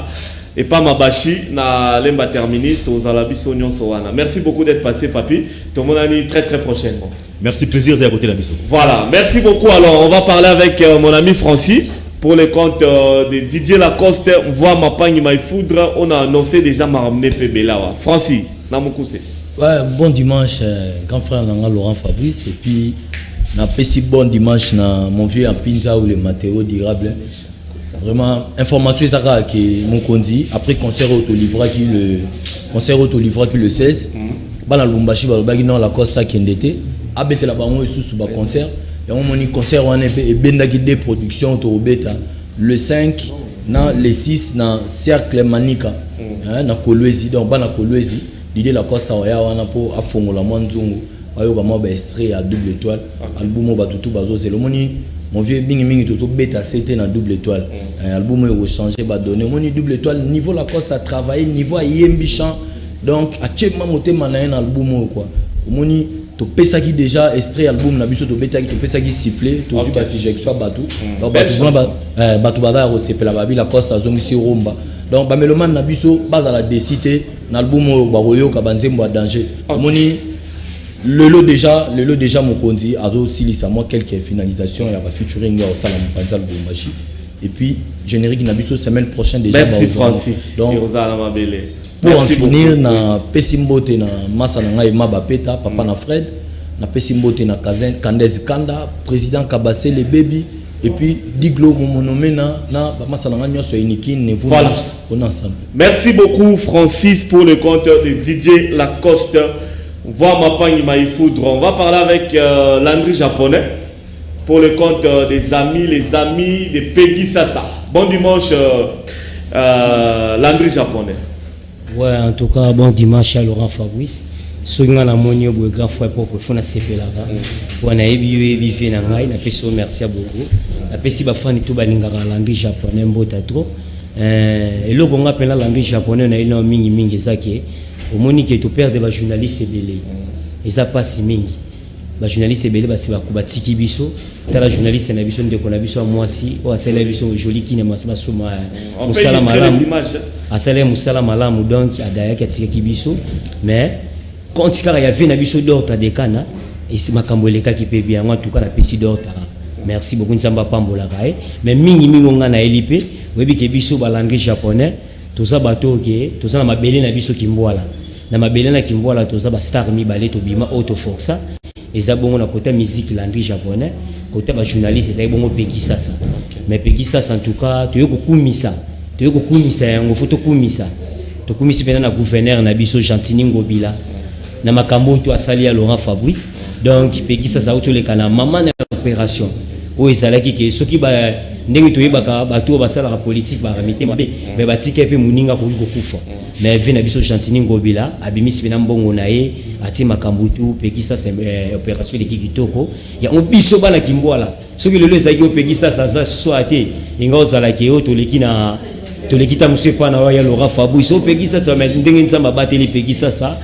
et pas Mabashi na lemba terministe aux alabis Onyon Sowana. Merci beaucoup d'être passé Papi. Tout le monde a dit très prochainement. Merci, plaisir d'être à côté de la mission. Voilà, merci beaucoup. Alors, on va parler avec mon ami Francis pour les comptes de Didier Lacoste. Voix ma pagne, ma foudre. On a annoncé déjà ma ramené Pébéla. Francis, Namoukousse. Ouais, bon dimanche, grand frère Laurent Fabrice. Et puis, on a passé bon dimanche dans mon vieux en Pinza ou les matériaux durables. Vraiment, information ça qui mon condi. Après concert auto-livreur qui le 16. Bana Lumbashi, Balbagi, Lacoste qui endetté. Abete la bango sous ba concert et on moni concert on et bendaki des productions to beta le 5 na le 6 na cercle manika na Kolwezi donc bana Kolwezi l'idée la Costa oya wana po afongola mwanzungu ayo kama ba extrait à double étoile album ba tutu bazo c'est le moni mon vieux mingi to beta c'était na double étoile album yo changer ba donner moni double étoile niveau la Costa travailler niveau yembi chant donc a chema motema na un album quoi moni to pesa qui déjà extrait album na biso to beta qui to pesa qui siffler to ju ba sujet soit batou donc batou baba recepela babi la Costa zongi romba donc ba meloman na biso baza la décité na album ba royo ka banzembo danger moni le lot déjà mokonzi ado silisa moi quelques finalisations et va featuring au salam panzal bombashi et puis générique na biso semaine prochaine déjà. Merci Francis. Donc pour en finir na pesimbote na masa na ngai mabapeta papa na Fred na pesimbote na Kazen Kandez Kanda président Kabase les baby et puis Diglo Monomena na masa na ngai nyoso iniki ne vous voilà on ensemble. Merci beaucoup Francis pour le compte de DJ Lacoste. Voir ma pagne Maïfoudre. On va parler avec Landry japonais pour le compte des amis, les amis de Peggy Sasa. Bon dimanche Landry japonais. Ouais, en tout cas, bon dimanche à Laurent Fabrice. Souvent la monnaie pour grand frère pour faire na CP là. On a évi fait na ngai na peso merci beaucoup. La pesi ba fan tout ba lingara Landry japonais mbota trop. Et le on appelle Landry japonais na ina mingi zake. Au monique est au père de la journaliste belé et ça passe mingi ba journaliste belé ba c'est ba kubatiki biso ta la journaliste na biso ndeko na biso moi si o asala biso joli qui ne masama suma musala malamu asala musala malamu donc adaya katika kibiso mais quand il y avait na biso d'orta de kana et c'est makambo leka qui peut bien en tout cas la pesi d'orta merci beaucoup nzamba pambola kai mais mingi nga na elipe webi ke biso ba langue japonais tout ça bato ke tout ça na mabele na biso kimbwala na mabele na kimbwala toza ba star mibale to bima auto força eza bongo na côté musique Landry japonais côté ba journaliste eza bongo Peggy Sasa mais Peggy Sasa en tout cas to yoko kumisa yango foto kumisa to kumisi pena na gouverneur na biso Gentini Ngobila na makambo to asali ya Laurent Fabrice donc Peggy Sasa auto le kana maman na opération o ezalaki ke soki ba ndenge toyebaka bato basalaka politique baramite mabe mais batika pe muninga ko kufa mais vient na biso Gentini Ngobila abimisi bina mbongo na ye ati makambo tu Peggy Sasa opération de kitoko ya obiso bana kimbwala soki lelo ezaki Peggy Sasa za soate inga ozala ke o toleki na tolekita monsieur pana ya Laurent Fabrice Peggy Sasa ndenge nzamba bateli Peggy Sasa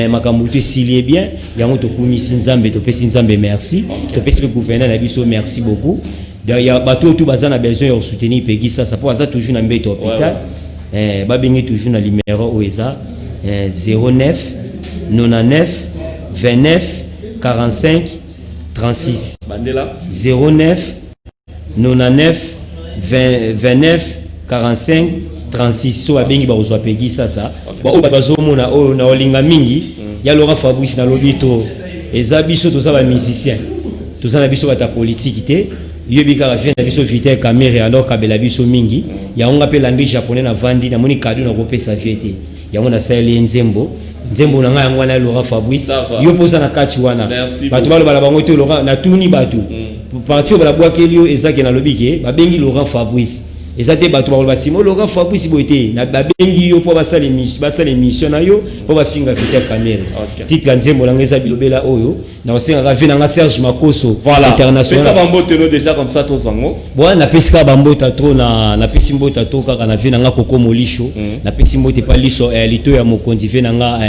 makambo tu silie bien yango to kumisi nzambe to pesi nzambe merci to pesi le gouverneur na biso merci beaucoup. Il y a bateau tout bazan a besoin de soutenir Peggy Sasa pour ça toujours na mbete hôpital ba bengi toujours na numéro OESA 09 99 29 45 36 bandela 09 99 29 45 36 so abengi ba ozwa Peggy Sasa ba o bazo mona o na olinga mingi ya Laurent Fabrice na lobito eza biso to za ba musicien to za na biso ba ta politique te yebika vient na biso vite caméra alors kabela biso mingi ya on appelle Landry japonais na vandi na moni cadeau na kopesa viete ya on a sali nzembo na nga yango na Laurent Fabrice yo posa na kati wana bato balo bala bango to Laurent na tuni bato parti bala bwakelio ezaki na lobike babengi Laurent Fabrice ezate bato balo basimo Laurent Fabrice boite na babengi yo po basala émission na yo po bafinga vite caméra titre nzembo na ngeza bilobela oyo na osenga ravi na Serge Makoso international ça bambote no déjà comme ça tous wango bon na pesika bambota trop na pesimbota to kaka na vina nga koko molisho na pesimbote pa liso lito ya mokonzi vina nga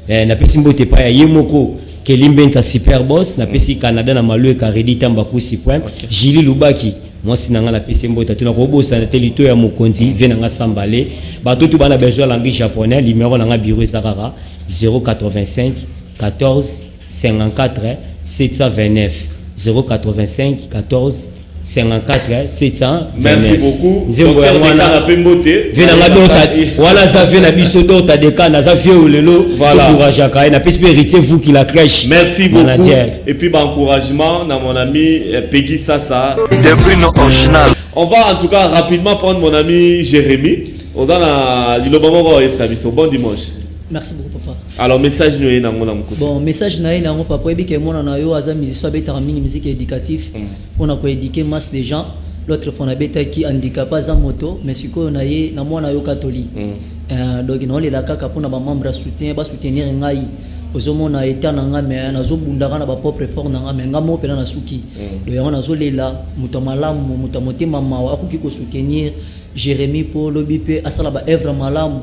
na pesimbote pa ya yemoko Kelimbenta super boss na pesi Canada na Malue Karedi Tamba Kusi point Jili Lubaki moi sinanga na pesimbote to na kobosa na telito ya mokonzi vina nga sambale bato tu bana besoin Landry japonais numéro na nga bureau zakara 085 14 54 729 085 14 54 700. Merci beaucoup. Nzembo ya mwana na pembote. Vena ngadota wala za vena biso dota de kana za vieux lelo voilà. Encourage ka na pesi héritier vous qui la crèche. Merci beaucoup. Et puis encouragement dans mon ami Peggy Sasa. On va en tout cas rapidement prendre mon ami Jérémy. On a l'ilobamo et service. Bon dimanche. Merci beaucoup papa. Alors message nous na ngona mkosi. Bon message na ina ngo papa ebi ke mona na yo aza musicien beta mingi musique éducative pour na ko éduquer masse de gens. L'autre fois na beta qui handicapé za moto mais siko na ye na mwana yo catholique. Donc na le la kaka pour na ba membre soutien ba soutenir ngai. Ozomona eta na nga me na zo bundaka na ba propre effort na nga me nga mo pena na suki. Donc yango na zo lela mutamalamu mutamotema mawa akuki ko soutenir Jérémy pour l'obipé asala ba œuvre malamu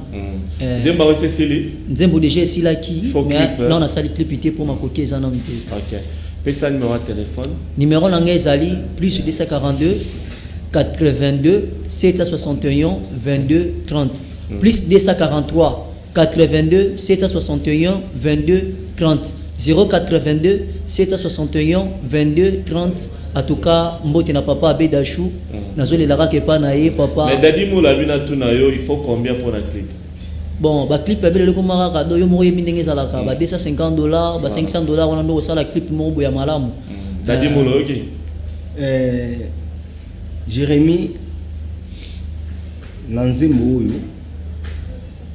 Nzemba aussi sili Nzembo déjà sila qui mais non on a sali clipité pour ma coquille za nom té. OK. Pesa numéro de téléphone. Numéro nanga ezali plus 242 82 761 22 30 plus 243 82 761 22 30 082 761 22 30. En tout cas, mbote na papa Abedachou. Nazole la rake pa na ye papa. Mais Dadi Moula bina tunayo, il faut combien pour la clip? Bon, ba clip abele le komara ka do yo mo yebi ndenge zalaka ba $250, ba $500 wana ndo sala clip mo bo ya malamu. Dadi Moula OK. Jérémy Nanzembo oyo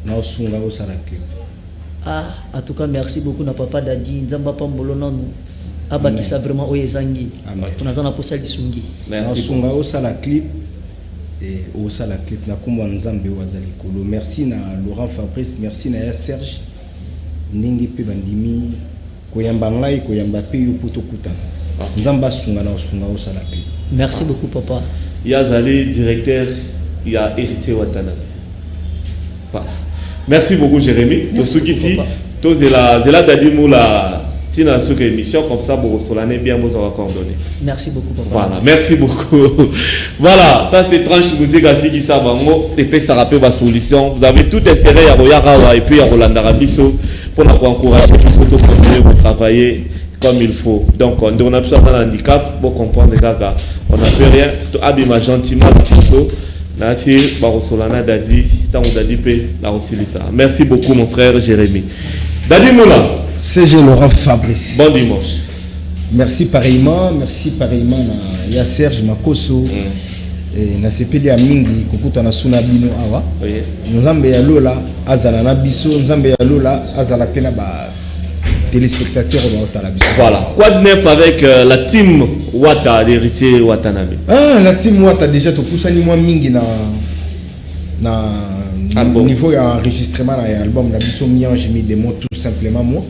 na osunga o sala clip. Ah, en tout cas, merci beaucoup na papa Dadi Nzamba Pambolo nanu. Abakisa vraiment oyezangi. Tunazana posa lisungi. Merci. Osunga o sala clip et au sala clip na kumwa Nzambe wazali kolo. Merci na Laurent Fabrice, merci na Serge. Ningi pe bandimi koyamba ngai koyamba pe yo poto kutana. Nzamba sunga na osunga o sala clip. Merci beaucoup papa. Yazali directeur, il y a héritier Watanabe. Voilà. Merci beaucoup Jérémy. Tosukisi, Tozela Dadi Moula, Tina Souk émission comme ça pour Solane bien vous avoir coordonné. Merci beaucoup papa. Voilà, merci beaucoup. Voilà, ça c'est tranche musique ainsi qui ça bango et puis ça rappelle ma solution. Vous avez tout intérêt à Royarawa et puis à Roland Arabiso pour nous encourager pour continuer à travailler comme il faut. Donc on a besoin d'un handicap pour comprendre les gars. On n'a plus rien. Abima gentiment plutôt. Merci, Barosolana Dadi, Dadi P, merci beaucoup mon frère Jérémy. Dadi Moula. CG Laurent Fabrice. Bon dimanche. Merci pareillement na ya Serge Makoso. Na sepeli ya mingi kokuta na suna bino awa. Nzambe ya lola azala na biso, nzambe ya lola azala pena ba téléspectateurs de la biso. Voilà. Quoi de neuf avec la team Wata d'héritier Watanabe? Ah, la team Wata déjà to poussani moi mingi na niveau d'enregistrement na album la biso miange mis des mots tout simplement moi.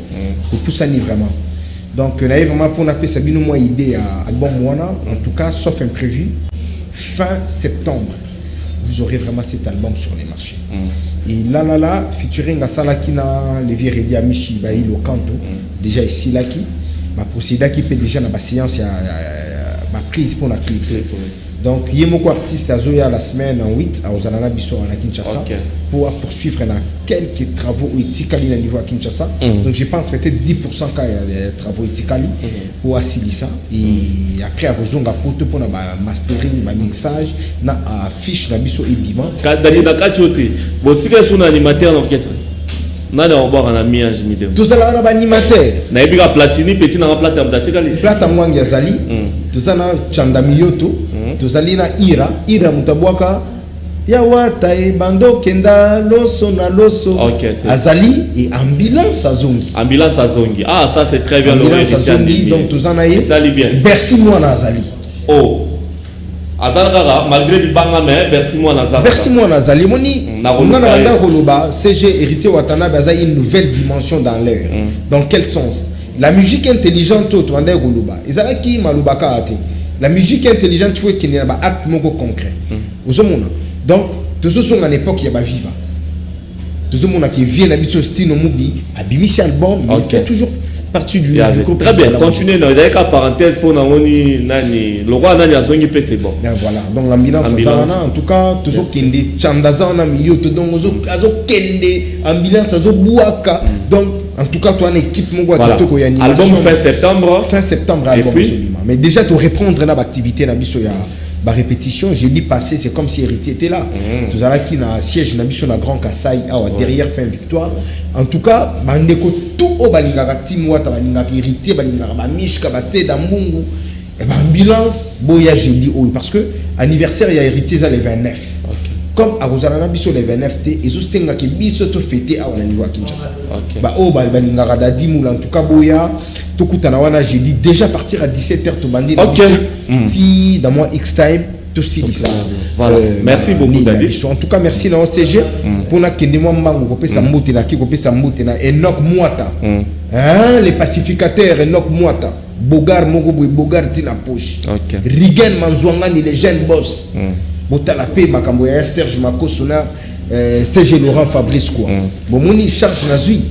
To poussani vraiment. Donc là vraiment pour napé sabino moi idée à album wana en tout cas sauf imprévu fin septembre. Vous aurez vraiment cet album sur les marchés. Et là, featuring à Salakina, Levi Redi Amishi, Baïlo Kanto, déjà ici là qui, ma procédure qui peut déjà dans ma séance, ma prise pour la clip. Donc, il y a beaucoup d'artistes à Zoya la semaine en 8 à Ozanana Bisso à Kinshasa pour poursuivre quelques travaux éthiques à niveau à Kinshasa. Donc, je pense peut-être 10% qu'il y a des travaux éthiques pour assurer ça. Et après, à Rozonga pour la mastering, le mixage, na affiche la Bisso et Bima. Dani Nakachote, bon, si vous êtes un animateur d'orchestre, na na oba na miange midem. Tout ça là na animateur. Na ebika platini petit na plata mtachika li. Plata mwangi yazali. Tout ça na chanda miyoto. Tout ça na ira mutabwaka. Ya wata e bando kenda loso na loso. Azali et ambulance azongi. Ambulance azongi. Ah ça c'est très bien. Ambulance azongi donc tout ça na e. Bercy moi na azali. Oh. Azalgara malgré du banga mais merci moi Nazar. Merci moi Nazali moni. On a la Koloba, CG héritier Watanabe a une nouvelle dimension dans l'air. Dans quel sens? La musique intelligente tout on a Koloba. Ezalaki malubaka ate. La musique intelligente tu vois qu'il n'y a pas acte moko concret. Ozomona. Donc tous ceux sont en époque il y a pas viva. Tous ceux qui viennent habituer style no mubi, abimisi album, mais il fait toujours partie du groupe. Très bien, continuez dans les parenthèses pour Nangoni Nani. Le roi Nani a zongi pe c'est bon. Voilà, donc l'ambulance en tout cas, toujours kende chandaza na milieu to donc azo kende ambulance azo buaka. Donc en tout cas toi une équipe mon gars to ya animation. Album fin septembre album absolument. Mais déjà to reprendre na activité na biso ya ba répétition, jeudi passé c'est comme si héritier était là. Tout ça là qui na siège na biso na Grand Kassai derrière fin victoire. En tout cas, bandeko tout au balingaka team Wata balingaka héritier balingaka ba mishka ba seda mbungu et ba ambulance boya jeudi parce que anniversaire ya héritier ça le 29. Comme à Rosalana biso le 29 té et zo senga ke biso to fêter à niveau à Kinshasa. Ba o balingaka Dadi Moula en tout cas boya to kutana wana jeudi déjà partir à 17h to bandi ti dans moi X time tout ça. Voilà. Merci beaucoup Dadi. En tout cas merci na OCG pour na kende moi mbango ko pesa mbote na ki ko pesa mbote na Enoch Mwata. Hein les pacificateurs Enoch Mwata. Bogar moko boy Bogar ti na poche. Rigen Manzwanga ni les jeunes boss. Botala pe makambo ya Serge Makoso na CG Laurent Fabrice quoi. Bon moni charge nazui.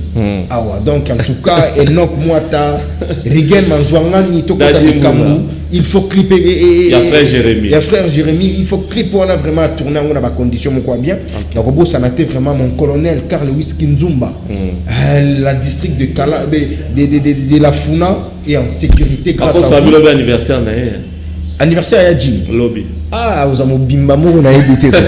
Ah ouais, donc en tout cas Enoch Mwata, Rigen Manzwangani tokota Kamu, il faut clipper il y a frère Jérémy. Il y a frère Jérémy, il faut clipper on a vraiment tourné on a pas condition mon quoi bien. Donc Robo ça n'était vraiment mon colonel Karl Whisky Nzumba. La district de Kala de la Funa et en sécurité grâce à vous. Vous anniversaire anniversaire à Jim lobby. Ah, vous avez bimba moko na ebité quoi.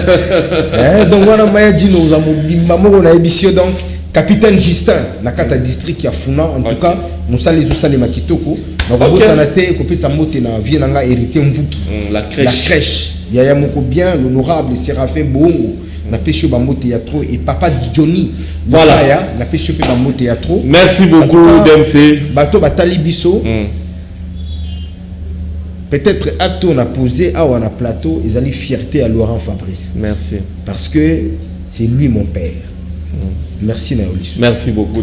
Donc wana maya Jim vous avez bimba moko na ebisio donc capitaine Justin na kata district ya Funa en tout cas nous sali zo sali makitoko. Donc Robo ça n'était ko pesa moté na vie nanga héritier Mvuki. La crèche. Yaya moko bien l'honorable Séraphin Bongo na pêche bambo théâtre et papa Johnny. Voilà la pêche bambo théâtre. Merci beaucoup DMC. Bato batali biso. Peut-être acte on a posé à un plateau, ils ont fierté à Laurent Fabrice. Merci. Parce que c'est lui mon père. Merci Naolis. Merci beaucoup.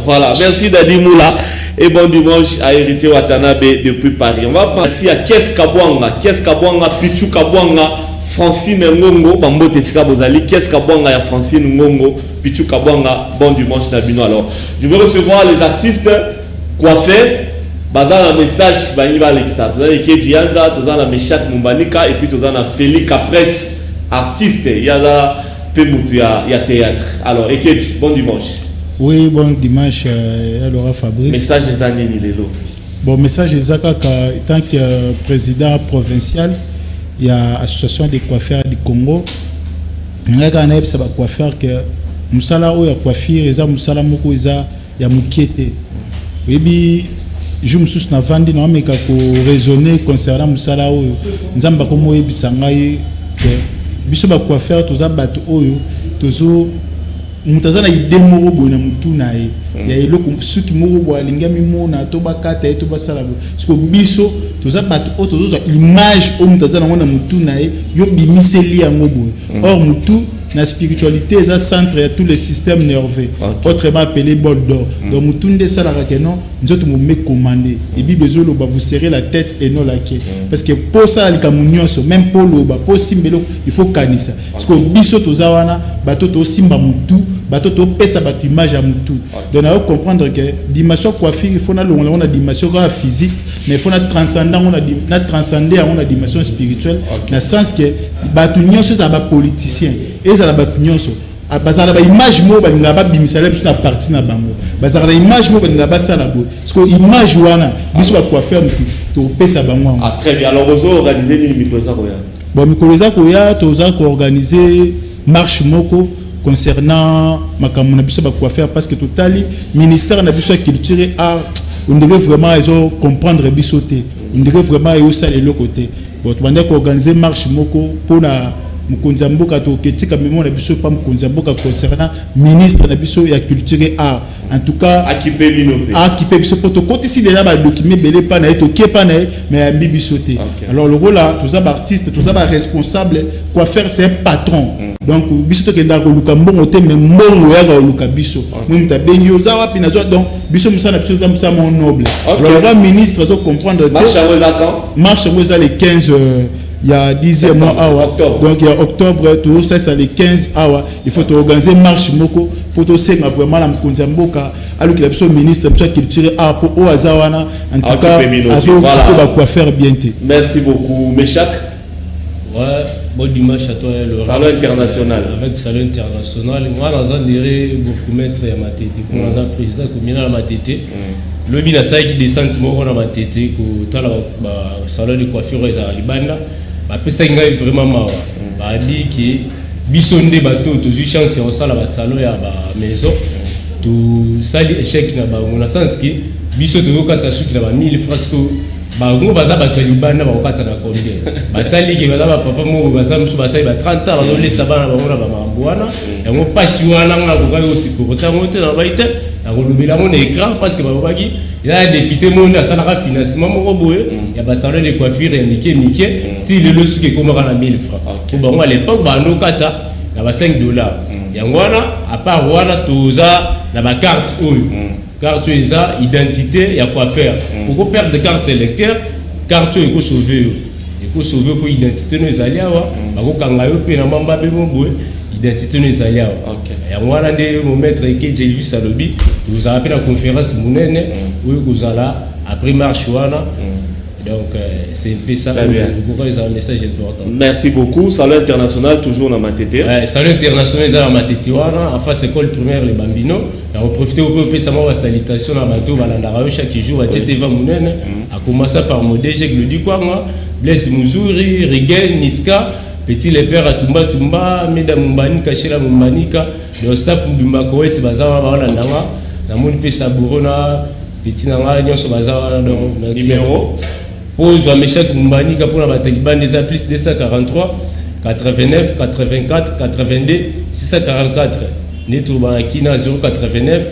Voilà, merci Dadi Moula et bon dimanche à Héritier Watanabe depuis Paris. On va passer à Kes Kabwanga, Pichu Kabwanga, Francine Ngongo, Bambo Tesika Bozali, Kes Kabwanga ya Francine Ngongo, Pichu Kabwanga, bon dimanche Nabino. Alors, je veux recevoir les artistes coiffés. Bazar un message bani ba Alexa, tu as les Kejianza, tu as la Meshak Mumbanika et puis tu as la Félix Capres, artiste, il y a la Pemutu, il y a théâtre. Alors, Ekej, bon dimanche. Oui, bon dimanche, Laurent Fabrice. Message des années Nizelo. Bon, message des Zaka, tant que président provincial, il y a l'association des coiffeurs du Congo. Il y a un coiffeur que Moussala ou ya coiffure, il y a Moussala Moko, il y a Moukiete. Oui, je me suis navandi na meka ko raisonner concernant musala oyo nzamba ko moye bisangai biso ba quoi faire toza bato oyo tozo mutazana ide moko bona mutuna ye ya eloko suki moko bo alinga mimona to bakata to basala bo siko biso toza bato oyo tozo image o mutazana ngona mutuna ye yo bimiseli yango bo or mutu la spiritualité est un centre de tous les systèmes nerveux, autrement appelé bol d'or. Donc, mutunde salara que non, nous autres nous met commandé. Et Bible vous serrez la tête et non la queue. Parce que pour ça, même pour l'oba, pour simbelo, il faut canisa. Parce que biso tozawana, bato to simba mutu, bato to pesa batu image à mutu. Donc, on comprendre que dimension coiffure, il faut na dimension physique, mais il faut na transcender, on a dimension spirituelle, dans le sens que batu nyonso za ba politicien. Et ça la nyonso bazala ba image mo ba ngaba bimisala biso na parti na bango bazala image mo ba ngaba sala bo parce que image wana biso ba quoi faire to pesa bango. Ah très bien, alors vous organisez une mikoza koya. Bon mikoza koya to za ko organiser marche moko concernant makamuna biso ba quoi faire parce que totali ministère na biso culture et art on devrait vraiment ils comprendre biso té on devrait vraiment yo ça le côté bon tu vas organiser marche moko pour na Mukonzamboka to ketika mémoire na biso pas Mukonzamboka concernant ministre na biso ya culture et art en tout cas équipé biso poto côté ici déjà ba document belé pas na to ke pas na mais ya biso té alors le rôle là tous artistes tous responsable quoi faire c'est un patron donc biso to kenda ko luka mbongo te mais mbongo ya ko luka biso mun ta benyo za wapi na zo donc biso musana biso za musama noble alors le ministre zo comprendre marche à les 15 il y a 10e mois donc il y a octobre tout ça c'est les 15 il faut organiser marche moko pour to senga vraiment la Mukonzamboka alors qu'il a besoin ministre de culture pour au azawana en tout cas à quoi faire bien. Merci beaucoup Meshak. Ouais, bon dimanche à toi le salon international avec salon international moi dans un diré beaucoup maître ya matete pour dans un président comme na matete le bina ça qui descend mo na matete ko tala ba salon de coiffure za libanda ba pesa ngai vraiment mawa ba di ki bisonde bato to ju chance on sala ba salon ya ba maison to sali échec na ba on a sens ki biso to kata suki na ba 1000 francs ko ba ngo baza bato libanda ba kata na combien batali ki baza ba papa mo baza musu basai ba 30 ans ba lesa bana ba ngona ba mambwana yango pasi wana nga ko ka aussi pour tango te na ba ite na ko lobela mon écran parce que ba baki il y a des députés monde ça n'a financement moko boye il y a ba salon de coiffure indiqué ti le suki ko maka na 1000 francs ko ba ngo à l'époque ba ndo kata na ba 5 dollars yango wana à part wana toza na ba carte oyo carte eza identité ya quoi faire pour perdre de carte électeur carte eko sauver pour identité no ezali awa ba ko kanga yo pe na mamba be boye identité nous allons. Et moi là mon maître qui j'ai vu ça lobby, vous avez appelé la conférence monene où vous allez après marche wana. Donc c'est un peu ça. Pourquoi ils ont un message important. Merci beaucoup. Salut international toujours dans ma tête. Salut international dans ma tête wana. Enfin c'est école primaire les Bambino. On profiter au peu ça ma salutation à bateau balandara chaque jour à tete va monene. A commencer par mon DG Glody Kwanga, Blaise Muzuri, Rigen Niska. Petit les pères à Tumba Tumba, Meda Mumbanika, Shela Mumbanika, le staff Mbumba Koweït, Bazawa, Balandanga, Namoun Pesa Bourona, Petit Nanga, Nyonso Bazawa, numéro. Pose à Meshak Mumbanika pour la bataille des applis 243, 89, 84, 82, 644. Netouba Kina 089,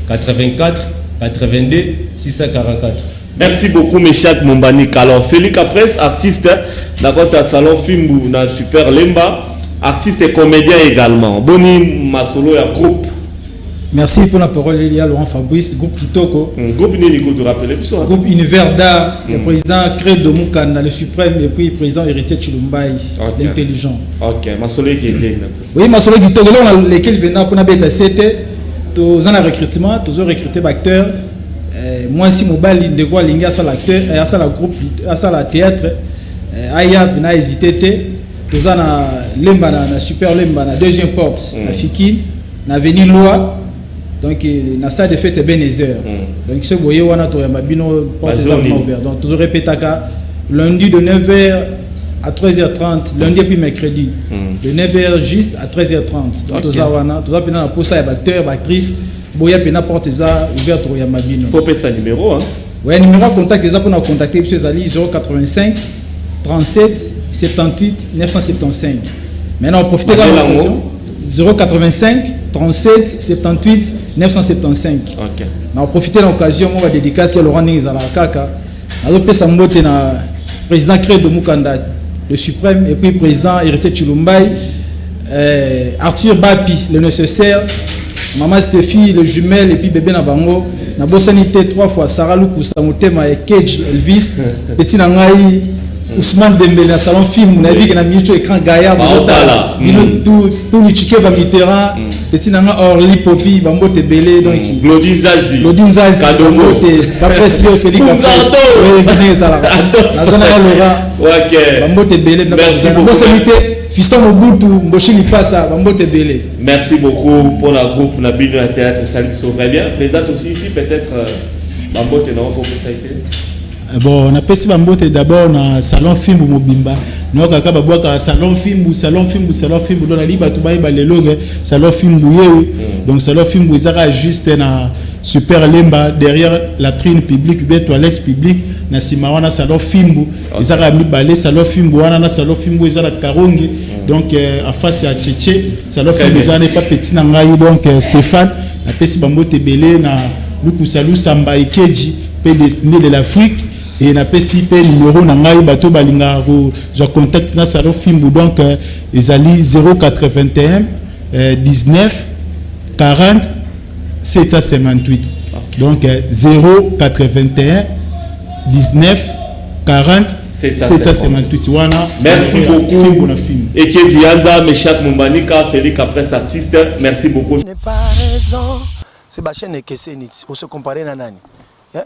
84, 82, 644. Merci beaucoup, Meshak Mumbanika. Alors, Félix Presse, artiste, d'accord, à Salon Fimbu, dans Super Lemba, artiste et comédien également. Boni Masolo, et groupe. Merci pour la parole, Elia Laurent Fabrice, groupe Kitoko. Groupe Niliko, tu rappelles ça? Groupe Univers d'Art, le président Cré de Moukanda, le suprême, et puis le président héritier Chulumbaï, l'intelligent. Ok, Masolo qui est oui, Masolo Kitoko, là, on a lesquels maintenant pour la c'était, tous en recrutement, tous ont recruté d'acteurs. Moi, si mobile de quoi l'inga sur l'acteur, à ça la groupe, à ça la théâtre, Aya n'a hésité, tous en a Lemba, na super Lemba, na deuxième porte, na Fiki, na Avenue Loi. Donc, na salle de fête c'est Benézer. Donc, ce boyer on a trouvé ma bino porte ouvert. Donc, toujours répéter lundi de 9h à 13h30, lundi et puis mercredi. De 9h juste à 13h30. Donc, tous wana, tous apena pour ça acteur, actrice, boyer pena porte ça ouvert trouver ma bino. Faut payer ça numéro hein. Ouais, numéro contact les pour nous contacter monsieur Zali 085 37 78 975. Maintenant, profitez de l'occasion. 085 37 78 975. Ok. On profite de l'occasion, on va dédicacer à Laurent Nizala Kaka. On va passer na président Cré de Moukanda, le suprême, et puis président héritier Chulumbaï, Arthur Bapi, le nécessaire, maman Stéphie, le jumelle, et puis bébé Nabango. Na Bossanité 3 fois, Sarah Lukou, Samotema et Kedj Elvis, Petit Nangaï. Ousmane Dembélé, salon film, on a vu qu'il y a un écran Gaïa, tout le chiquet va Mitterrand, petit nanga Orly Popi, Bambo Tebele, donc Glodine Zazi, Bambo Te, Félix Capresse, Bambo Tebele, merci beaucoup. Fiston Mobutu, Mboshili Passa, Bambo Tebele. Merci beaucoup pour la groupe Nabil de théâtre, ça nous sauverait bien. Présente aussi ici peut-être Bambo Tenor pour que ça a été. Bon, on a passé Bambote d'abord dans salon film Mobimba. Nous avons fait salon film, dans la libre tout baïba les logs, salon film donc salon film ils juste na super Lemba derrière la tribune publique, bien toilette publique, na simawana salon film, ils ont mis balé salon film, wana salon film ils ont la Karongi, donc en face à Tchétché, salon film ils ont pas petit nangaï donc Stéphane, a passé Bambote belé na Luku Salou Samba Ikeji, pays destiné de l'Afrique. Et na PCP numéro na ngai bato balinga je contact na salon film donc ezali 081 19 40 758 donc 081 19 40 758 wana. Merci beaucoup et que Dianza Meshak Mumbanika Félix Capresse artiste merci beaucoup. N'est pas raison c'est ba chaîne Kesenit pour se comparer na nani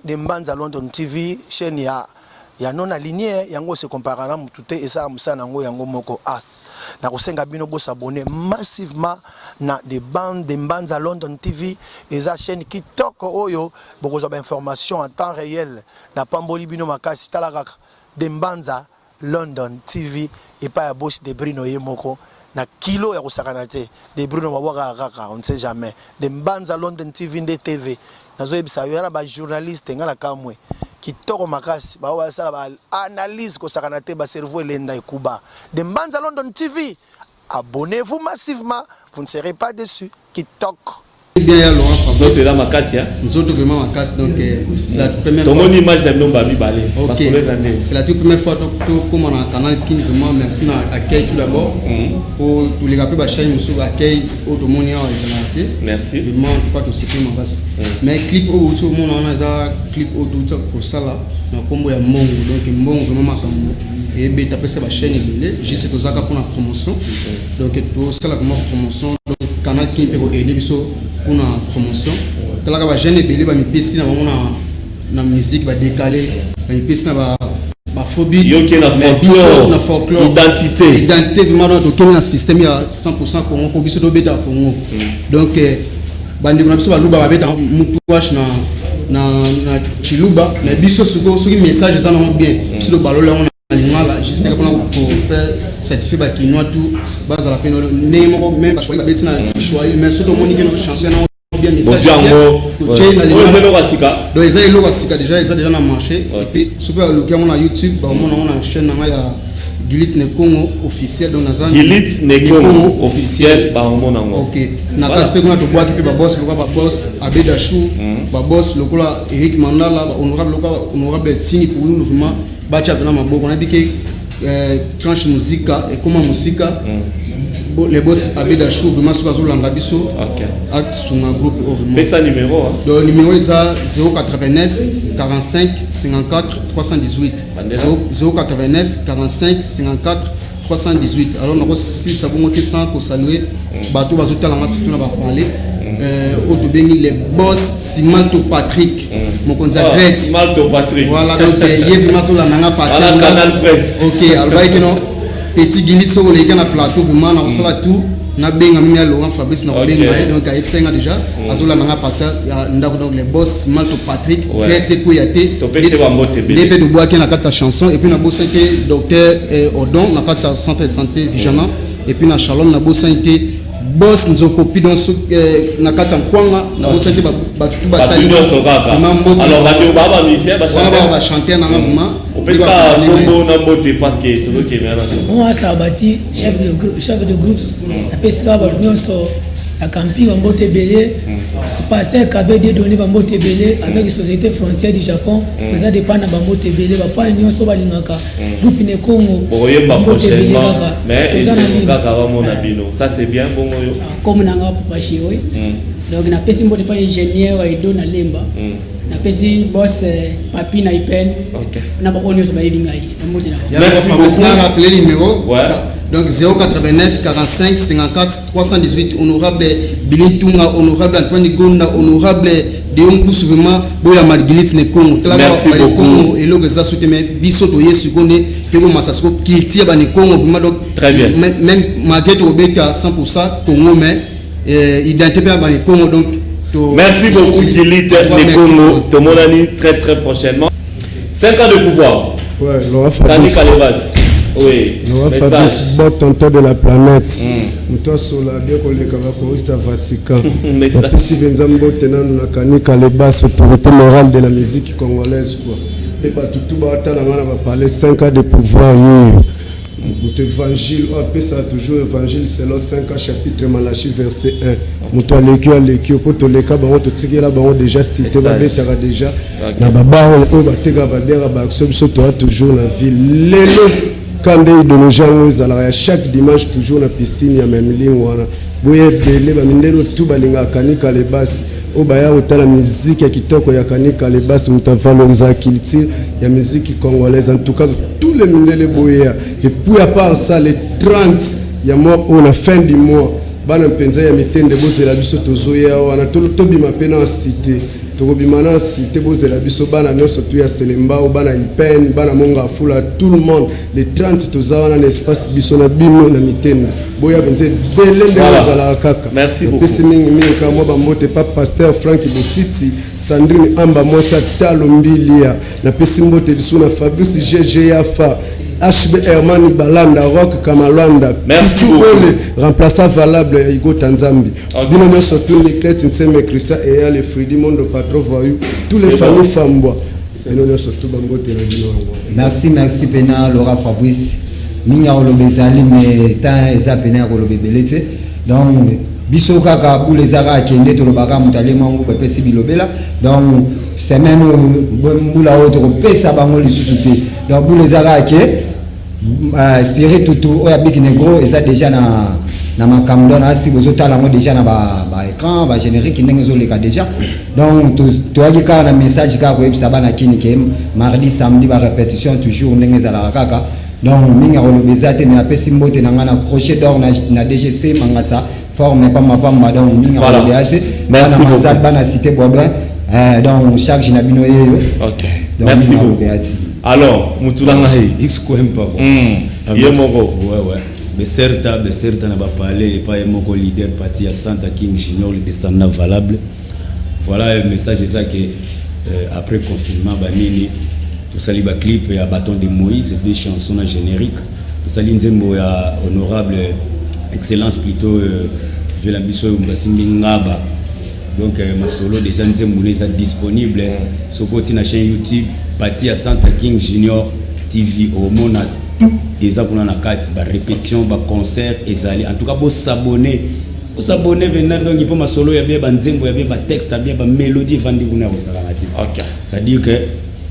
de Mbanza London TV chaîne ya non aligné yango se comparera na mututé et ça musana yango yango moko as na kosenga bino bo s'abonner massivement na de bandes de Mbanza London TV et ça chaîne qui toko oyo boko za information en temps réel na pamboli bino makasi talaka de Mbanza London TV et pas ya boss de Bruno Yemoko na kilo ya kosakana te de Bruno mabwaka kaka on ne sait jamais de Mbanza London TV de TV nazo ebisa yo ba journaliste ngala kamwe kitoko makasi ba wa sala ba analyse ko sakana te ba cerveau elenda ekuba de Mbanza London TV abonnez-vous massivement vous ne serez pas déçus kitoko bien ya Laurent Fabrice c'est là makasi hein nous autres vraiment makasi donc c'est la première fois ton image d'Abno Babi Balé c'est la toute première fois comme on a canal qui vraiment merci à accueil tout d'abord pour tous les rappels ba chaîne musu accueil au domonia et merci vraiment pas tout ce qui m'embrasse mais clip au tout le monde on a clip au tout ça pour ça là na kombo ya mongo donc mongo vraiment makambo et ben tapé ça la chaîne ebele juste to zaka pour la promotion donc to ça la promotion donc canal qui peut aider biso pour la promotion talaka ba jeune ebele ba mipesi na bango na musique ba décaler ba mipesi na ba phobie na folklore identité vraiment donc quel un système il y a 100% Congo pour biso do beta Congo donc bandi na biso ba luba ba beta mutu wash na chiluba na biso soki message ça non bien biso do balola on lingala juste que pour faire certifier ba kinwa tout base la peine némo même choix ba betina choix mais surtout monique no chanson bien message donc ils ont le déjà ils ont déjà dans marché et puis super le gars on a YouTube bah on a chaîne na ya Gilit Nekongo officiel dans Nazan Gilit Nekongo officiel bah on a OK na ka spek na to bois qui ba boss le ba boss Abeda Chou ba boss le kola Eric Mandala honorable Tini pour nous vraiment ba cha na maboko on a dit que tranche musique et comment musique les boss Abeda Chou vraiment sur Zolanda biso acte sur un groupe vraiment mais ça numéro le numéro est 089 45 54 318 089 45 54 318 alors on a aussi ça vous sans pour saluer bateau bazota la masse on va parler au bengi les boss Simalto Patrick mon konza Greg Simalto Patrick voilà donc hier vraiment sur la nanga passé Canal Presse OK alors va non petit Gilit sur les gars na plateau vraiment on sala tout na benga mimi ya Laurent Fabrice na benga donc a epsenga déjà azola nanga partir ndako donc les boss Simalto Patrick prêtre koyate to pese ba mbote be début de bois qui na kata chanson et puis na bossa que docteur Odon na kata centre de santé Vigilant et puis na Shalom na bossa que boss nzoko pidon na kata kwanga na bossa que ba tout ba tali alors ba musicien ba chanter na ngama on peut pas combo na mbote parce que tout qui vient là on a Sabati chef de groupe après ça ba nyonso la camping en mbote belé pasteur Kabede donné ba mbote belé avec société frontière du Japon ça dépend na ba mbote belé ba fa nyonso ba lingaka groupe ne Congo boyemba prochainement mais ils sont kaka ba mona bino ça c'est bien bon yo comme na nga papa chiwe donc na pesi mbote pa ingénieur et dona lemba na pesi boss papi na ipen na ba onyo ba yinga na mbote na merci beaucoup na rappeler le numéro donc 089 45 54 318 honorable Billy Tunga honorable Antoine Gonda honorable Deon Koussouvema boya Marguerite Nekongo merci beaucoup et le ça soutient biso to yesu kone que vous masasko qui tire ba Nekongo vraiment donc très bien même Marguerite Obeka 100% Congo mais identité ba Nekongo donc merci beaucoup Gilit Nekongo to monani très prochainement 5 ans de pouvoir Laurent Fabrice oui Laurent Fabrice bon tonton de la planète toi sola bien koleka ba choriste à Vatican et si benzambo tenano na kanika les basses autorité morale de la musique congolaise quoi et ba tout ba tala ngana ba parler 5 ans de pouvoir l'évangile on appelle ça toujours évangile selon 5 chapitre Malachie verset 1 muto aleki pour to leka bango to tikela bango déjà cité ba betara déjà na baba o bateka ba dera ba action biso to toujours la ville lelo quand de nos gens ezalaka chaque dimanche toujours na piscine ya memilingo wana boye bele ba mindelo tout balinga kanika les basses o baya otala musique ya kitoko ya kanika les basses muta valoriser culture ya musique congolaise en tout cas tous les mindele boye et puis à part ça les 30 ya mois on a fin du mois bana mpenza ya mitende bozela biso tozoya wana tobima pena en cité tokobimana cité bozela biso bana nyonso tu ya Selemba o bana Ipen bana Monga Fula tout le monde les 30 tozawana na espace biso na bimo na mitende boya benze belende bazala kaka merci beaucoup pesi mingi kama ba mbote pa pasteur Frank Botiti Sandrine Amba Mosa Talo Mbilia na pesi mbote biso na Fabrice GG Yafa HB Herman Balanda Rock Kamalanda merci remplaçant valable Igo Tanzambi bino no surtout les clés Nseme Christa et les Fridi Mondo Patro Voyou tous les familles Fambois bino no surtout bangote na bino merci Pena Laurent Fabrice ninga olobezali mais tant eza Pena olobebelete donc biso kaka pour les ara kende to lobaka mutalema ngo pepesi bilobela donc c'est même mbula autre pesa bango lisusu te donc pour les ara ke spirit tout oya big negro eza déjà na makambo na si bozo tala ngo déjà na ba écran ba générique ndenge zo leka déjà donc to aki ka na message ka ko ebisa bana kini ke mardi samedi ba répétition toujours ndenge za la kaka donc mingi akolobeza te mais napesi mbote na ngai na crochet d'or na DGC mangasa forme pamba donc mingi akolobeza te merci beaucoup mazal bana cité Bois-Blanc donc chaque jour na bino yeyo ok merci beaucoup alors mutulanga hi X-Coempa yemoko ouais Beserta n'a pas parlé et pas un mot leader parti à Santa King Junior le descendant valable. Voilà un message c'est ça que après confinement banini tout ça liba clip et à bâton de Moïse deux chansons génériques tout ça l'inzembo ya honorable excellence plutôt Velambiso Mbasimbi Ngaba donc ma solo déjà nzembo est disponible sur côté na chaîne YouTube parti à Santa King Junior TV au Mona déjà pour na carte ba répétition ba concert ezali en tout cas pour s'abonner venant donc il peut ma solo ya bien ba nzembo ya bien ba texte ya bien ba mélodie vandi kuna au salamati OK ça dit que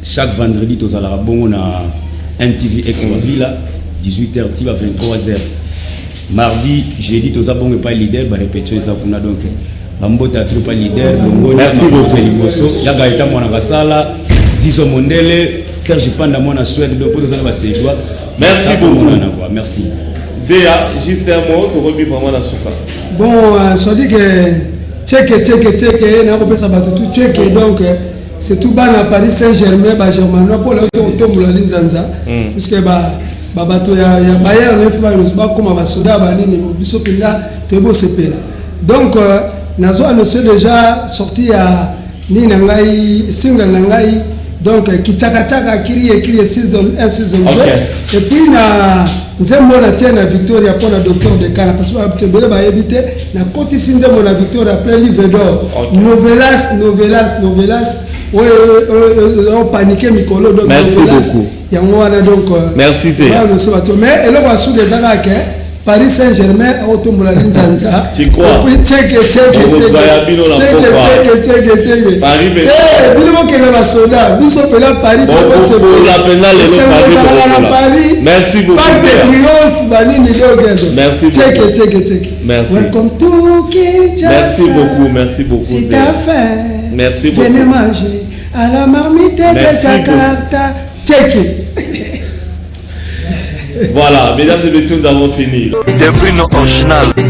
chaque vendredi tous à la bongo na MTV X Villa 18h ti à 23h mardi jeudi tous à bongo pas leader ba répétition ça kuna donc bambota trop pas leader longo merci beaucoup liboso ya gaita mwana kasala Zizo Mondele Serge Panda mwana Suède donc tous à ba sédois. Merci beaucoup. Merci. Zéa, juste un mot, tu remis vraiment la soupe. Bon, ça dit que check, n'a pas ça tout check donc c'est tout bas à Paris Saint-Germain, bah Germain, pour le tombe la ligne Zanza, puisque bah bateau ya Bayern ne fait pas comme va soda bah ni biso pinga te beau CP. Donc nazo annoncé déjà sorti à ni nangai single nangai donc kichaka kiri saison 1 saison 2 et puis na nzembo na tena Victoria pour la docteur de Cana parce que bele ba éviter na côté nzembo na Victoria plein livre d'or novelas on paniqué mikolo donc merci beaucoup yango wana donc merci c'est mais elle va sous des arcs Paris Saint-Germain autombola linzanja tu crois check Paris bino ke na soda biso pela Paris Paris merci beaucoup pas de triomphe banini dogendo merci check merci welcome to Kinshasa merci beaucoup c'est ta fête merci beaucoup venez manger à la marmite de Jakarta check. Voilà, mesdames et messieurs, nous avons fini. Des bruits original.